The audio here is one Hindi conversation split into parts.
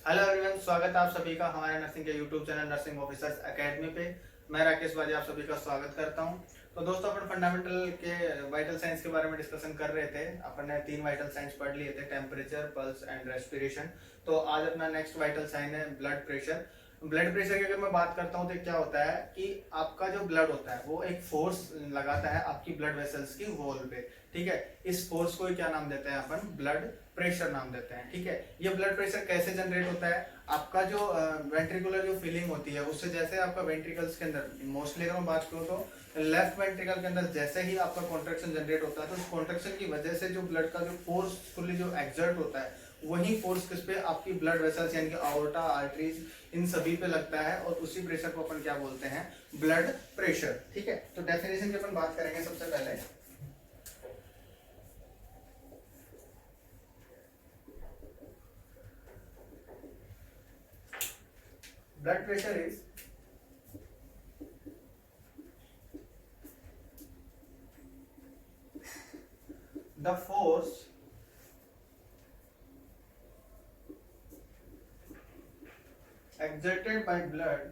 हेलो एवरीवन, स्वागत है आप सभी का हमारे नर्सिंग के YouTube channel nursing officers academy पे। मैं राकेश बाजी आप सभी का स्वागत करता हूं। तो दोस्तों, अपन फंडामेंटल के वाइटल साइंस के बारे में डिस्कशन कर रहे थे। अपन ने 3 वाइटल साइंस पढ़ लिए थे, टेम्परेचर, पल्स एंड रेस्पिरेशन। तो आज अपना नेक्स्ट वाइटल साइन है ब्लड प्रेशर। ब्लड प्रेशर की अगर मैं बात करता हूँ तो क्या होता है कि आपका जो ब्लड होता है वो एक फोर्स लगाता है आपकी ब्लड वेसल्स की वॉल पे। ठीक है, इस फोर्स को क्या नाम देते हैं अपन? ब्लड प्रेशर नाम देते हैं। ठीक है, ये ब्लड प्रेशर कैसे जनरेट होता है? आपका जो वेंट्रिकुलर जो फीलिंग होती है उससे, जैसे आपका वेंट्रिकल्स के अंदर मोस्टली अगर मैं बात करूँ तो लेफ्ट वेंट्रिकल के अंदर जैसे ही आपका कॉन्ट्रेक्शन जनरेट होता है तो उस कॉन्ट्रेक्शन की वजह से जो ब्लड का जो फोर्सफुली जो एक्सर्ट होता है वही फोर्स किस पे? आपकी ब्लड वेसल्स यानी कि आर्टरी, आर्टरीज, इन सभी पे लगता है और उसी प्रेशर को अपन क्या बोलते हैं? Blood pressure. ठीक है, तो डेफिनेशन की अपन बात करेंगे सबसे पहले। Blood pressure is the force exerted by blood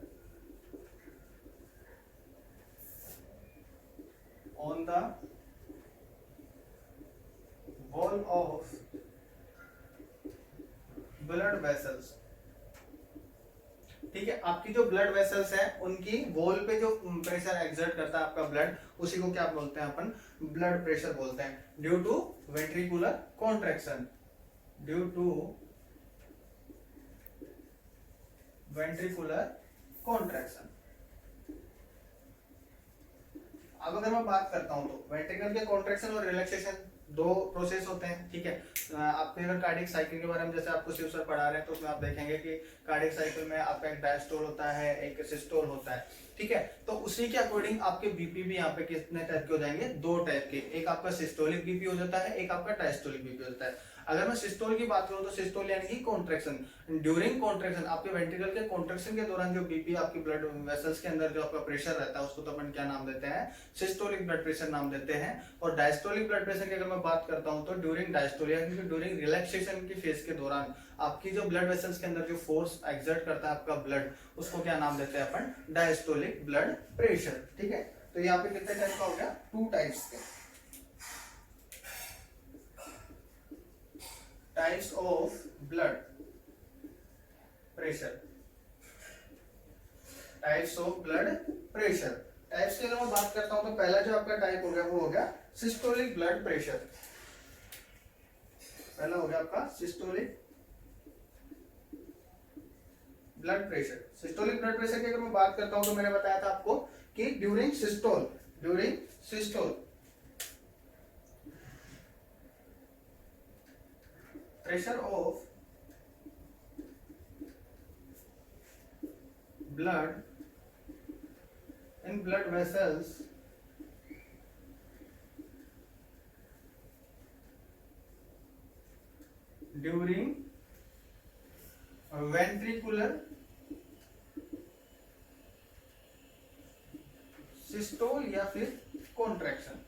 on the wall of blood vessels। ठीक है, आपकी जो ब्लड वेसल्स है उनकी वॉल पे जो प्रेशर एक्सर्ट करता है आपका ब्लड, उसी को क्या बोलते हैं अपन? ब्लड प्रेशर बोलते हैं। Due to ventricular contraction, due to ventricular contraction. अब अगर मैं बात करता हूं तो वेंट्रिकल के कॉन्ट्रैक्शन और रिलैक्सेशन दो प्रोसेस होते हैं। ठीक है, आपके अगर कार्डियक साइकिल के बारे में जैसे आपको शिव सर पढ़ा रहे हैं तो उसमें आप देखेंगे कि कार्डियक साइकिल में आपका एक डायस्टोल होता है, एक सिस्टोल होता है। ठीक है, तो उसी के अकॉर्डिंग आपके बीपी भी यहाँ पे कितने टाइप के हो जाएंगे? 2 टाइप के। एक आपका सिस्टोलिक बीपी हो जाता है, एक आपका डायस्टोलिक बीपी हो जाता है। अगर मैं सिस्टोल की बात करूं तो सिस्टोल यानी कि कॉन्ट्रैक्शन। ड्यूरिंग कॉन्ट्रैक्शन आपके वेंट्रिकल के कॉन्ट्रैक्शन के दौरान जो बीपी, आपकी ब्लड वेसल्स के अंदर जो आपका प्रेशर रहता है उसको तो अपन क्या नाम देते हैं? सिस्टोलिक ब्लड प्रेशर नाम देते हैं। और डायस्टोलिक ब्लड प्रेशर की अगर मैं बात करता हूं तो ड्यूरिंग डायस्टोल यानी ड्यूरिंग रिलैक्सेशन की फेज के दौरान आपकी जो ब्लड वेसल्स के अंदर जो फोर्स एक्सर्ट करता है आपका ब्लड, उसको क्या नाम देते हैं अपन? Diastolic blood pressure. ठीक है, तो यहाँ पे कितने टाइप का हो गया? 2 टाइप्स के। Types of blood pressure, types of blood pressure. Types की अगर मैं बात करता हूं तो पहला जो आपका टाइप हो गया वो हो गया सिस्टोलिक ब्लड प्रेशर। पहला हो गया आपका systolic blood pressure. Systolic blood pressure की अगर मैं बात करता हूं तो मैंने बताया था आपको कि during systole, during systole pressure of blood in blood vessels during ventricular systole या फिर कॉन्ट्रैक्शन।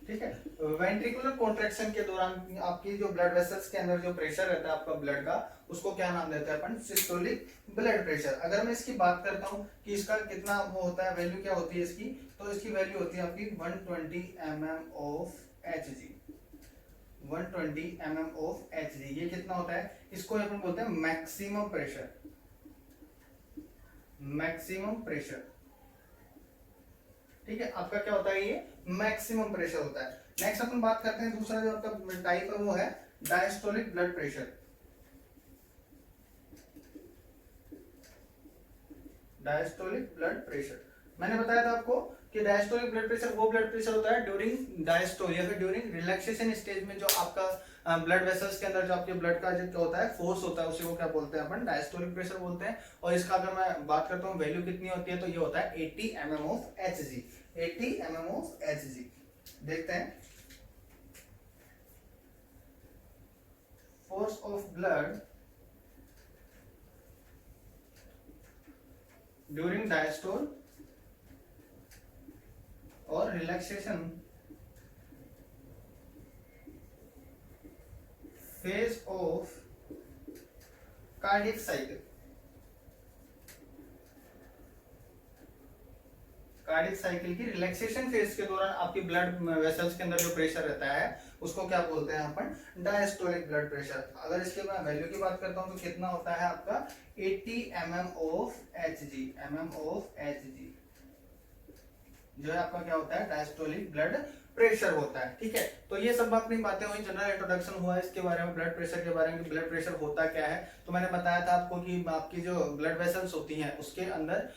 ठीक है, वेंट्रिकुलर कॉन्ट्रैक्शन के दौरान आपकी जो ब्लड वेसल्स के अंदर जो प्रेशर रहता है आपका ब्लड का, उसको क्या नाम देते हैं अपन? Systolic blood pressure. अगर मैं इसकी बात करता हूं कि इसका कितना वो होता है, वैल्यू क्या होती है इसकी, तो इसकी वैल्यू होती है आपकी 120 mm of Hg। 120 mm of Hg ये कितना होता है? इसको अपन बोलते हैं मैक्सिमम प्रेशर, मैक्सिमम प्रेशर। ठीक है, आपका क्या होता है? ये मैक्सिमम प्रेशर होता है। नेक्स्ट अपन बात करते हैं दूसरा जो आपका टाइप है वो है diastolic blood pressure. Diastolic blood pressure, मैंने बताया था आपको कि डायस्टोलिक ब्लड प्रेशर वो ब्लड प्रेशर होता है ड्यूरिंग डायस्टोल या फिर ड्यूरिंग रिलैक्सेशन स्टेज में जो आपका ब्लड वेसल्स के अंदर जो आपके ब्लड का जो होता है फोर्स होता है उसी को क्या बोलते हैं अपन? डायस्टोलिक प्रेशर बोलते हैं। और इसका अगर मैं बात करता हूँ वैल्यू कितनी होती है तो ये होता है 80 mm of Hg। 80 mm of Hg। देखते हैं, force of blood during diastole और relaxation phase of cardiac cycle, cardiac cycle की रिलैक्सेशन फेज के दौरान आपकी ब्लड वेसल्स के अंदर जो प्रेशर रहता है उसको क्या बोलते हैं अपन, डायस्टोलिक ब्लड प्रेशर। अगर इसके मैं वैल्यू की बात करता हूं तो कितना होता है आपका 80 mm of Hg, mm of Hg जो है आपका क्या होता है, डायस्टोलिक ब्लड प्रेशर होता है। ठीक है, तो ये सब अपनी बातें हुई, जनरल इंट्रोडक्शन हुआ इसके बारे में, ब्लड प्रेशर के बारे में, ब्लड प्रेशर होता क्या है। तो मैंने बताया था आपको कि आपकी जो ब्लड वेसल्स होती हैं उसके अंदर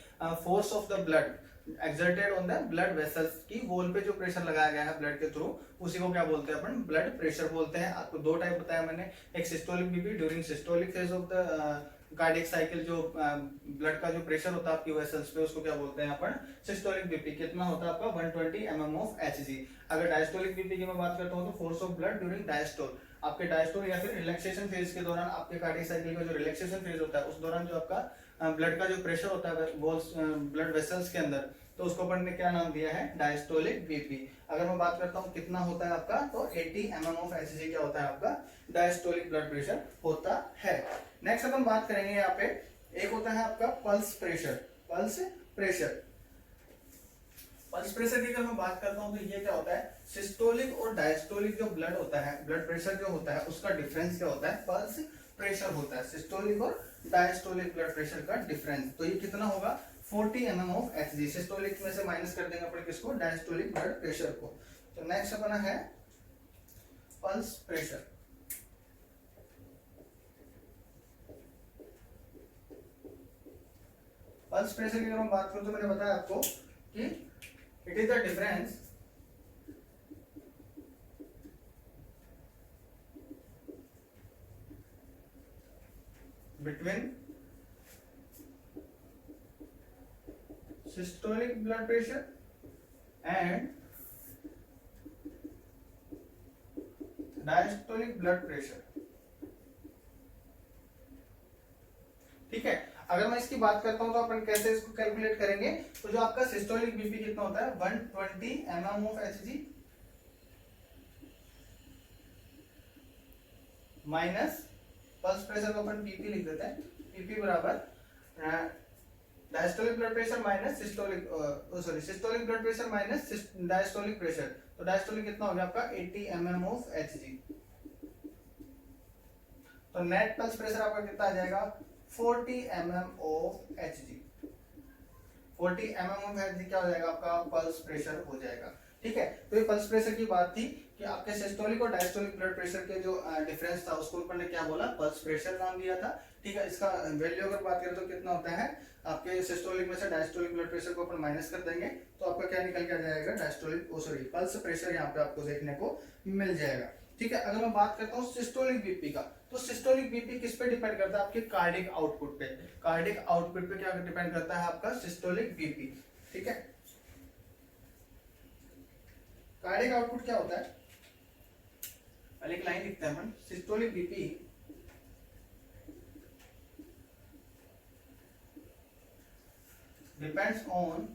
force of the blood exerted on the blood vessels की वॉल पे जो प्रेशर लगाया गया है ब्लड के थ्रू, उसी को क्या बोलते हैं अपन, ब्लड प्रेशर बोलते हैं। आपको दो टाइप बताया मैंने, एक systolic BP during systolic phase of the cardiac cycle, जो ब्लड का जो प्रेशर होता है आपकी वेसल्स पे उसको क्या बोलते हैं अपन, सिस्टोलिक बीपी। कितना होता है आपका 120 mm ऑफ Hg। अगर डायस्टोलिक बीपी की मैं बात करता हूँ तो force of blood during diastole, आपके डायस्टोल या फिर रिलैक्सेशन फेज के दौरान, आपके कार्डियक साइकिल का जो रिलैक्सेशन फेज होता है उस दौरान जो आपका ब्लड का जो प्रेशर होता है ब्लड वेसल्स के अंदर, तो उसको अपन ने क्या नाम दिया है, डायस्टोलिक बीपी। अगर मैं बात करता हूँ कितना होता है आपका, तो 80 mm ऑफ Hg क्या होता है आपका, डायस्टोलिक ब्लड प्रेशर होता है। नेक्स्ट अपन बात करेंगे यहाँ पे, एक होता है आपका pulse pressure. Pulse pressure, pulse pressure की अगर मैं बात करता हूँ तो ये क्या होता है, सिस्टोलिक और डायस्टोलिक जो ब्लड होता है, ब्लड प्रेशर जो होता है उसका डिफरेंस क्या होता है, पल्स प्रेशर होता है। सिस्टोलिक और डायस्टोलिक ब्लड प्रेशर का डिफरेंस, तो ये कितना होगा, 40 mm ऑफ Hg। सिस्टोलिक में से माइनस कर देंगे अपन किसको, डायस्टोलिक ब्लड प्रेशर को। तो नेक्स्ट अपना है पल्स प्रेशर। पल्स प्रेशर की अगर हम बात करूं तो मैंने बताया आपको कि it is the difference between systolic blood pressure and diastolic blood pressure। ठीक है, अगर मैं इसकी बात करता हूं तो अपन कैसे इसको कैलकुलेट करेंगे, तो जो आपका सिस्टोलिक बीपी कितना होता है, 120 mm of Hg minus pulse pressure को अपन पीपी लिख देते हैं, पीपी बराबर diastolic blood pressure minus systolic, sorry systolic blood pressure minus diastolic pressure. तो डायस्टोलिक कितना हो गया आपका 80 mm ऑफ Hg। तो नेट पल्स प्रेशर आपका कितना आ जाएगा, 40 mm of Hg। 40 mm of Hg क्या हो जाएगा आपका, पल्स प्रेशर हो जाएगा। ठीक है, तो ये पल्स प्रेशर की बात थी कि आपके सिस्टोलिक और डायस्टोलिक ब्लड प्रेशर के जो डिफरेंस था उसको ऊपर ने क्या बोला, पल्स प्रेशर नाम दिया था। ठीक है, इसका वैल्यू अगर बात करें तो कितना होता है, आपके सिस्टोलिक में से डायस्टोलिक ब्लड प्रेशर को अपन माइनस कर देंगे तो आपका क्या निकल के आ जाएगा, डायस्टोलिक सॉरी पल्स प्रेशर यहाँ पे आपको देखने को मिल जाएगा। ठीक है, अगर मैं बात करता हूँ सिस्टोलिक बीपी का, तो सिस्टोलिक बीपी किस पे डिपेंड करता है, आपके कार्डियक आउटपुट पे। कार्डियक आउटपुट पे क्या डिपेंड करता है आपका, सिस्टोलिक बीपी। ठीक है, कार्डियक आउटपुट क्या होता है, पहले एक लाइन लिखते हैं अपन, systolic BP depends on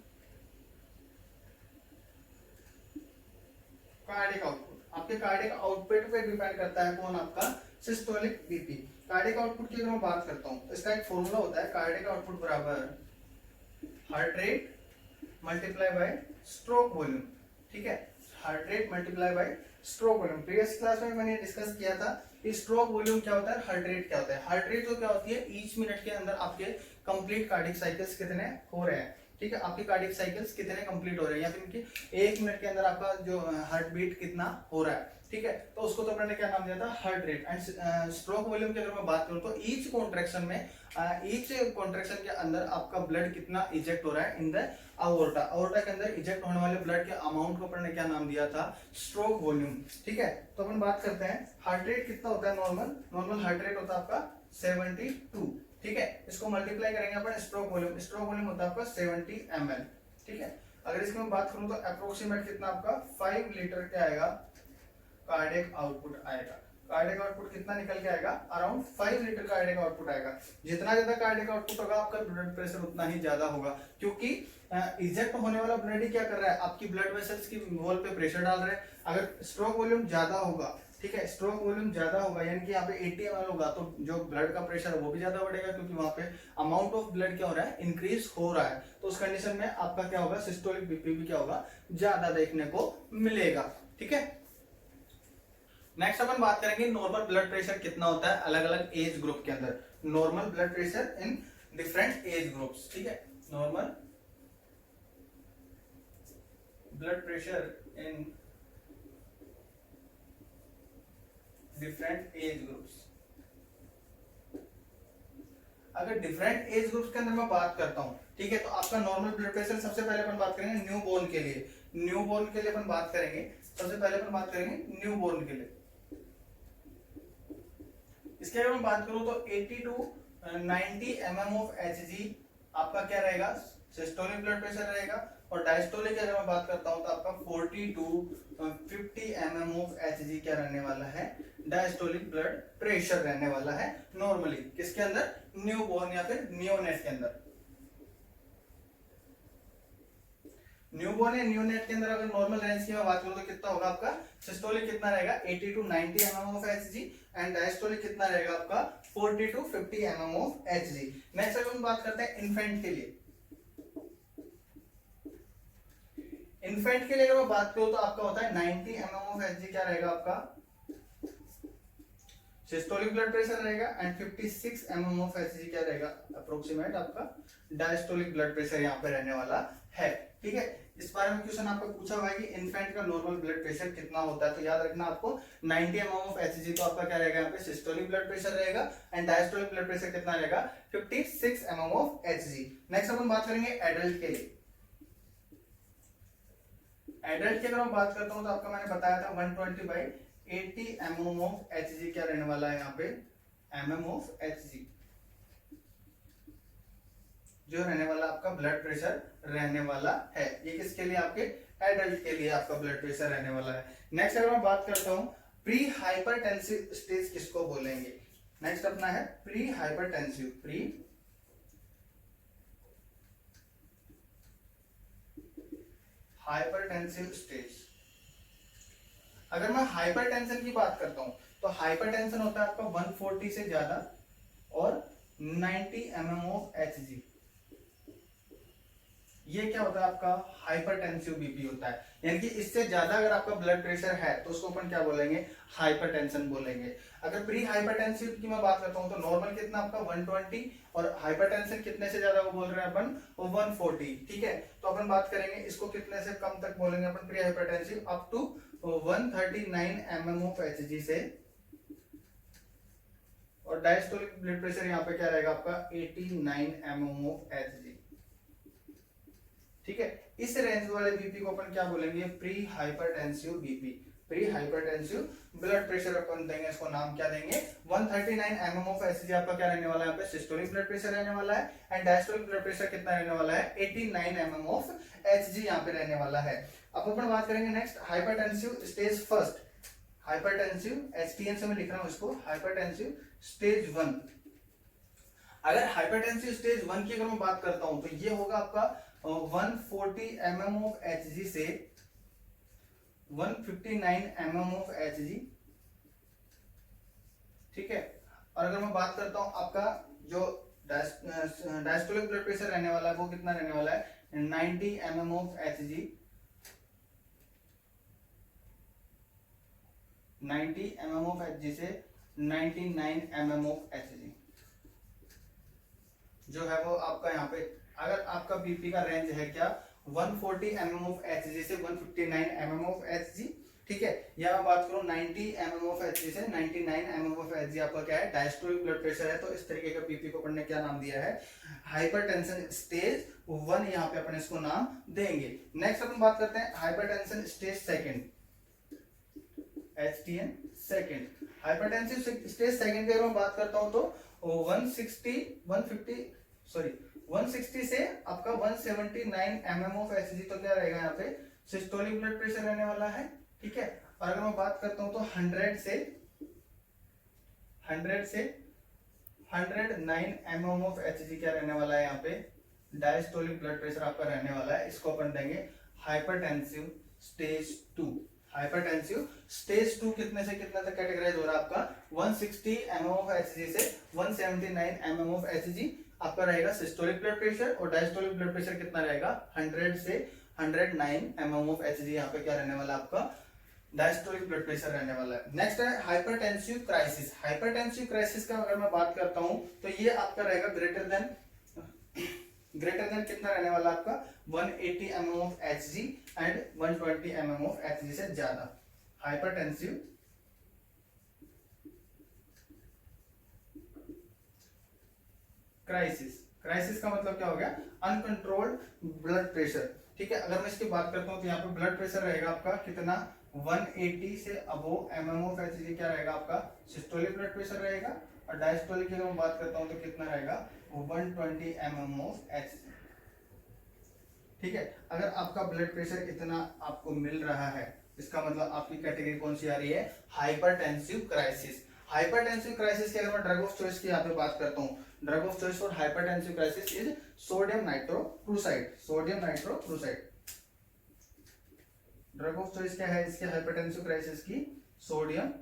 cardiac output. आपके कार्डियक आउटपुट पे डिपेंड करता है कौन, आपका सिस्टोलिक बीपी। कार्डियक आउटपुट की अगर मैं बात करता हूं, इसका एक फॉर्मूला होता है, कार्डियक आउटपुट बराबर heart rate multiply by stroke volume. ठीक है, heart rate multiply by stroke volume. Previous class में मैंने डिस्कस किया था कि स्ट्रोक वॉल्यूम क्या होता है, हार्ट रेट क्या होता है। हार्ट रेट तो क्या होती है, ईच मिनट के अंदर आपके कंप्लीट कार्डियक साइकिल्स कितने हो रहे हैं। ठीक है, आपके कार्डियक साइकिल्स कितने कंप्लीट हो रहे हैं, या फिर इनकी एक मिनट के अंदर आपका जो हार्ट बीट कितना हो रहा है। ठीक है, तो उसको तो अपने क्या नाम दिया था, heart rate. And stroke volume की अगर मैं बात करूं तो ईच कॉन्ट्रैक्शन में, ईच कॉन्ट्रैक्शन के अंदर आपका ब्लड कितना इजेक्ट हो रहा है इन द अओर्टा। अओर्टा के अंदर इजेक्ट होने वाले ब्लड के अमाउंट को अपन ने क्या नाम दिया था, स्ट्रोक वॉल्यूम। ठीक है, तो अपन बात करते हैं हार्ट रेट कितना होता है, नॉर्मल हार्ट रेट होता है आपका 72। ठीक है, इसको मल्टीप्लाई करेंगे अपन स्ट्रोक वॉल्यूम, स्ट्रोक वॉल्यूम होता है आपका 70 ml। ठीक है, अगर इसकी मैं बात करूं तो अप्रोक्सीमेट कितना आपका 5 लीटर क्या आएगा, कार्डियक आउटपुट आएगा। कार्डियक आउटपुट कितना निकल के आएगा, अराउंड 5 लीटर कार्डियक आउटपुट आएगा। जितना ज्यादा कार्डियक आउटपुट होगा आपका ब्लड प्रेशर उतना ही ज्यादा होगा, क्योंकि इजेक्ट होने वाला ब्लड ही क्या कर रहा है, आपकी ब्लड वेसल्स की वॉल पे प्रेशर डाल रहा है। अगर स्ट्रोक वॉल्यूम ज्यादा होगा, ठीक है। स्ट्रोक वॉल्यूम ज्यादा होगा यानी कि यहाँ पे 80 ml होगा तो जो ब्लड का प्रेशर है वो भी ज्यादा बढ़ेगा, क्योंकि वहां पे अमाउंट ऑफ ब्लड क्या हो रहा है, इंक्रीज हो रहा है। तो उस कंडीशन में आपका क्या होगा, सिस्टोलिक बीपी भी क्या होगा, ज्यादा देखने को मिलेगा। ठीक है। नेक्स्ट अपन बात करेंगे नॉर्मल ब्लड प्रेशर कितना होता है अलग अलग एज ग्रुप के अंदर। Normal blood pressure in different age groups. ठीक है। Normal blood pressure in different age groups. अगर डिफरेंट एज ग्रुप्स के अंदर मैं बात करता हूं, ठीक है, तो आपका नॉर्मल ब्लड प्रेशर सबसे पहले अपन बात करेंगे न्यू बोर्न के लिए। न्यू बोर्न के लिए अपन बात करेंगे, सबसे पहले अपन बात करेंगे न्यू बोर्न के लिए। इसके अगर मैं बात करूं तो 80 टू 90 mm ऑफ Hg आपका क्या रहेगा, सिस्टोलिक ब्लड प्रेशर रहेगा। और डायस्टोलिक अगर मैं बात करता हूं तो आपका 40 टू 50 mm ऑफ Hg क्या रहने वाला है, डायस्टोलिक ब्लड प्रेशर रहने वाला है नॉर्मली। किसके अंदर, न्यू बोर्न या फिर नियोनेट के अंदर। न्यूबॉर्न या न्यूनेट के अंदर अगर नॉर्मल रेंज की मैं बात करूं तो कितना होगा आपका, सिस्टोलिक कितना रहेगा 80 to 90 mm of Hg and diastolic कितना रहेगा आपका 40 to 50 mm of Hg। Next अगर हम बात करते हैं इन्फेंट के लिए। इन्फेंट के लिए अगर मैं बात करूं तो आपका होता है 90 mm ऑफ Hg क्या रहेगा आपका, सिस्टोलिक ब्लड प्रेशर रहेगा एंड 56 mm ऑफ Hg क्या रहेगा अप्रोक्सीमेट आपका डायस्टोलिक ब्लड प्रेशर यहाँ पे रहने वाला है। ठीक है। इस बारे में क्वेश्चन आपको पूछा हुआ है कि इन्फेंट का नॉर्मल ब्लड प्रेशर कितना होता है, तो याद रखना आपको 90 mm ऑफ Hg तो आपका क्या रहेगा यहाँ पे सिस्टोलिक ब्लड प्रेशर रहेगा एंड डायस्टोलिक ब्लड प्रेशर कितना रहेगा 56 mm ऑफ Hg। नेक्स्ट अपन बात करेंगे एडल्ट के लिए। एडल्ट की अगर मैं बात करता हूं तो आपका मैंने बताया था 120/80 mm ऑफ Hg क्या रहने वाला है यहाँ पे, mm ऑफ Hg जो रहने वाला आपका ब्लड प्रेशर रहने वाला है। ये किसके लिए, आपके एडल्ट के लिए आपका ब्लड प्रेशर रहने वाला है। नेक्स्ट अगर मैं बात करता हूं प्री हाइपरटेंसिव स्टेज किसको बोलेंगे, नेक्स्ट अपना है pre hypertensive. Pre hypertensive stage. अगर मैं हाइपरटेंशन की बात करता हूं तो हाइपरटेंशन होता है आपका 140 से ज्यादा और 90 mm ऑफ Hg। ये क्या होता है आपका हाइपरटेंसिव बीपी होता है, यानी कि इससे ज्यादा अगर आपका ब्लड प्रेशर है तो उसको अपन क्या बोलेंगे, हाइपरटेंशन बोलेंगे। अगर प्री हाइपरटेंसिव की मैं बात करता हूं तो नॉर्मल कितना आपका 120 और हाइपरटेंशन कितने से ज्यादा वो बोल रहे हैं अपन 140। ठीक है। तो अपन बात करेंगे इसको कितने से कम तक बोलेंगे अपन, pre hypertensive up to 139 mm of Hg से। और डायस्टोलिक ब्लड प्रेशर यहाँ पे क्या रहेगा आपका 89 mm ऑफ Hg। ठीक है। इस रेंज वाले बीपी को अपन क्या बोलेंगे, pre hypertensive BP. Pre hypertensive blood pressure अपन देंगे, इसको नाम क्या देंगे 139 mm ऑफ Hg आपका क्या रहने वाला है, यहाँ पे सिस्टोलिक ब्लड प्रेशर रहने वाला है एंड डायस्टोलिक ब्लड प्रेशर कितना रहने वाला है 89 mm ऑफ Hg यहाँ पे रहने वाला है। अब अपन बात करेंगे next hypertensive stage first. Hypertensive HTN से मैं लिख रहा हूं इसको, हाइपरटेंसिव स्टेज 1। अगर हाइपरटेंसिव स्टेज 1 की अगर मैं बात करता हूं तो ये होगा आपका 140 mm ऑफ Hg से 159 mm ऑफ Hg। ठीक है। और अगर मैं बात करता हूं आपका जो डायस्टोलिक ब्लड प्रेशर रहने वाला है वो कितना रहने वाला है 90 mm of Hg। 90 mm of Hg से 99 mm ऑफ Hg जो है वो आपका यहाँ पे, अगर आपका बीपी का रेंज है क्या 140 mm ऑफ Hg से 159 mm ऑफ Hg। ठीक है। या मैं बात करूं 90 mm ऑफ Hg से 99 mm ऑफ Hg आपका क्या है डायस्टोलिक ब्लड प्रेशर है। तो इस तरीके का बीपी को अपन ने क्या नाम दिया है, हाइपरटेंशन स्टेज 1 यहाँ पे अपन इसको नाम देंगे। नेक्स्ट अपन बात करते हैं hypertension stage second, HTN second. Hypertensive stage second की अगर मैं बात करता हूं तो 160 से आपका 179 mm ऑफ Hg तो क्या रहेगा यहाँ पे सिस्टोलिक ब्लड प्रेशर रहने वाला है। ठीक है। और अगर मैं बात करता हूं तो 100 से 109 mm ऑफ Hg क्या रहने वाला है यहाँ पे डायस्टोलिक ब्लड प्रेशर आपका रहने वाला है। इसको अपन देंगे हाइपरटेंसिव स्टेज 2। हाइपरटेंसिव। स्टेज 2 कितने से कितने तक कैटेगराइज हो रहा है आपका 160 mm ऑफ Hg से 179 mm ऑफ Hg आपका रहेगा सिस्टोलिक ब्लड प्रेशर, और डायस्टोलिक ब्लड प्रेशर कितना रहेगा 100 से 109 mm ऑफ Hg। यहाँ पे क्या रहने वाला आपका डायस्टोलिक ब्लड प्रेशर रहने वाला है। नेक्स्ट है हाइपरटेंसिव क्राइसिस। हाइपरटेंसिव क्राइसिस का अगर मैं बात करता हूं तो ये आपका रहेगा ग्रेटर देन कितना रहने वाला आपका 180 mm of Hg and 120 mm of Hg से ज्यादा। हाइपरटेंसिव क्राइसिस, क्राइसिस का मतलब क्या हो गया अनकंट्रोल्ड ब्लड प्रेशर। ठीक है, अगर मैं इसकी बात करता हूं तो यहाँ पे ब्लड प्रेशर रहेगा आपका कितना 180 से अबोव mm ऑफ Hg क्या रहेगा आपका सिस्टोलिक ब्लड प्रेशर रहेगा, और डायस्टोलिक की अगर मैं बात करता हूं तो कितना रहेगा 120 mm ऑफ Hg। ठीक है, अगर आपका ब्लड प्रेशर इतना आपको मिल रहा है इसका मतलब आपकी कैटेगरी कौन सी आ रही है हाइपरटेंसिव क्राइसिस। हाइपरटेंसिव क्राइसिस की अगर मैं ड्रग ऑफ चॉइस की यहाँ पे बात करता हूँ, drug of choice for hypertensive crisis is sodium nitrochloride. Sodium nitrochloride drug of choice क्या है इसके हाइपरटेंसिव क्राइसिस की सोडियम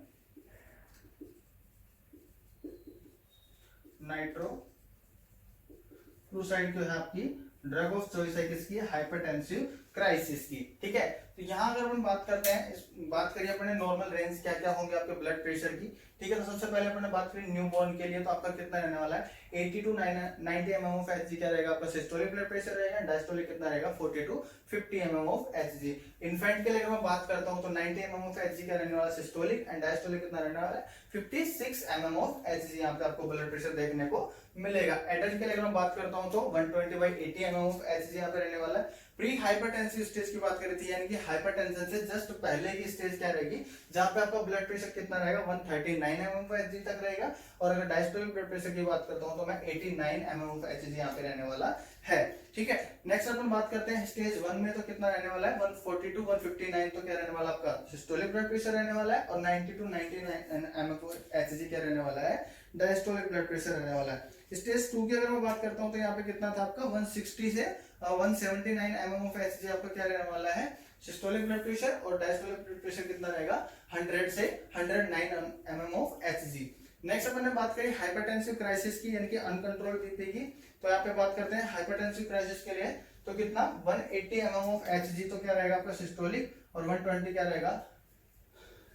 नाइट्रोक्लोराइड जो है आपकी ड्रग ऑफ चॉइस है किसकी हाइपरटेंसिव क्राइसिस की। ठीक है, तो यहाँ अगर हम बात करते हैं बात करिए अपने नॉर्मल रेंज क्या क्या होंगे आपके ब्लड प्रेशर की। ठीक है, तो सबसे पहले अपने बात करें न्यूबॉर्न के लिए तो आपका कितना रहने वाला है 80 टू 90 mm ऑफ Hg क्या रहेगा आपका सिस्टोलिक ब्लड प्रेशर रहेगा, डायस्टोलिक कितना रहेगा 40 to 50 mm of Hg। Infant के लिए अगर मैं बात करता हूँ तो 90 mm ऑफ Hg क्या रहने वाला सिस्टोलिक, एंड डायस्टोलिक कितना रहने वाला है 56 mm ऑफ Hg। यहाँ पे आपको ब्लड प्रेशर देखने को मिलेगा। एडल्ट के लिए अगर मैं बात करता हूँ तो 120/80 mm ऑफ Hg यहाँ पे रहने वाला है। प्री हाइपरटेंसिव स्टेज की बात करी थी, यानी कि हाइपरटेंशन से जस्ट पहले की स्टेज क्या रहेगी जहां पे आपका ब्लड प्रेशर कितना रहेगा 139 mm ऑफ Hg तक रहेगा, और अगर डायस्टोलिक ब्लड प्रेशर की बात करता हूं तो मैं 89 mm ऑफ Hg यहाँ पे रहने वाला है। ठीक है, नेक्स्ट अपन बात करते हैं स्टेज 1 में तो कितना रहने वाला है 140 टू 159 तो क्या रहने वाला आपका सिस्टोलिक ब्लड प्रेशर रहने वाला है, और 90 टू 99 mm ऑफ Hg क्या रहने वाला है डायस्टोलिक ब्लड प्रेशर रहने वाला है। स्टेज 2 की अगर मैं बात करता हूं तो यहाँ पे कितना था आपका 160 से 179 mm ऑफ Hg आपका क्या रहने वाला है सिस्टोलिक ब्लड प्रेशर, और डायस्टोलिक ब्लड प्रेशर कितना रहेगा 100 से 109 mm ऑफ Hg। नेक्स्ट अपन ने बात करी हाइपरटेंसिव क्राइसिस की, यानी कि अनकंट्रोल्ड बीपी की, तो यहाँ पे बात करते हैं हाइपरटेंसिव क्राइसिस के लिए तो कितना 180 mm ऑफ Hg तो क्या रहेगा आपका सिस्टोलिक, और 120 क्या रहेगा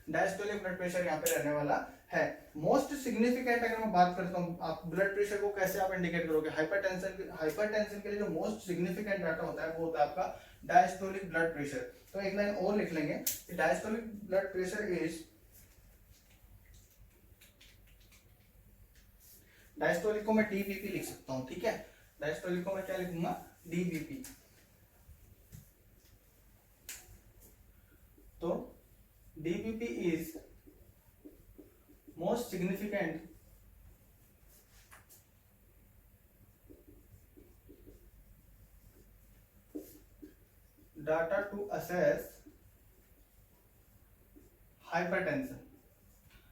डायस्टोलिक ब्लड प्रेशर यहाँ पे रहने वाला है। मोस्ट सिग्निफिकेंट अगर मैं बात करता हूँ आप ब्लड प्रेशर को कैसे आप इंडिकेट करोगे हाइपरटेंशन के लिए जो मोस्ट सिग्निफिकेंट डाटा होता है वो होता है आपका डायस्टोलिक ब्लड प्रेशर। तो एक लाइन और लिख लेंगे कि diastolic blood pressure is, diastolic को मैं डीबीपी लिख सकता हूँ। ठीक है, डायस्टोलिक को मैं क्या लिखूंगा डीबीपी। तो DBP is most significant data to assess hypertension।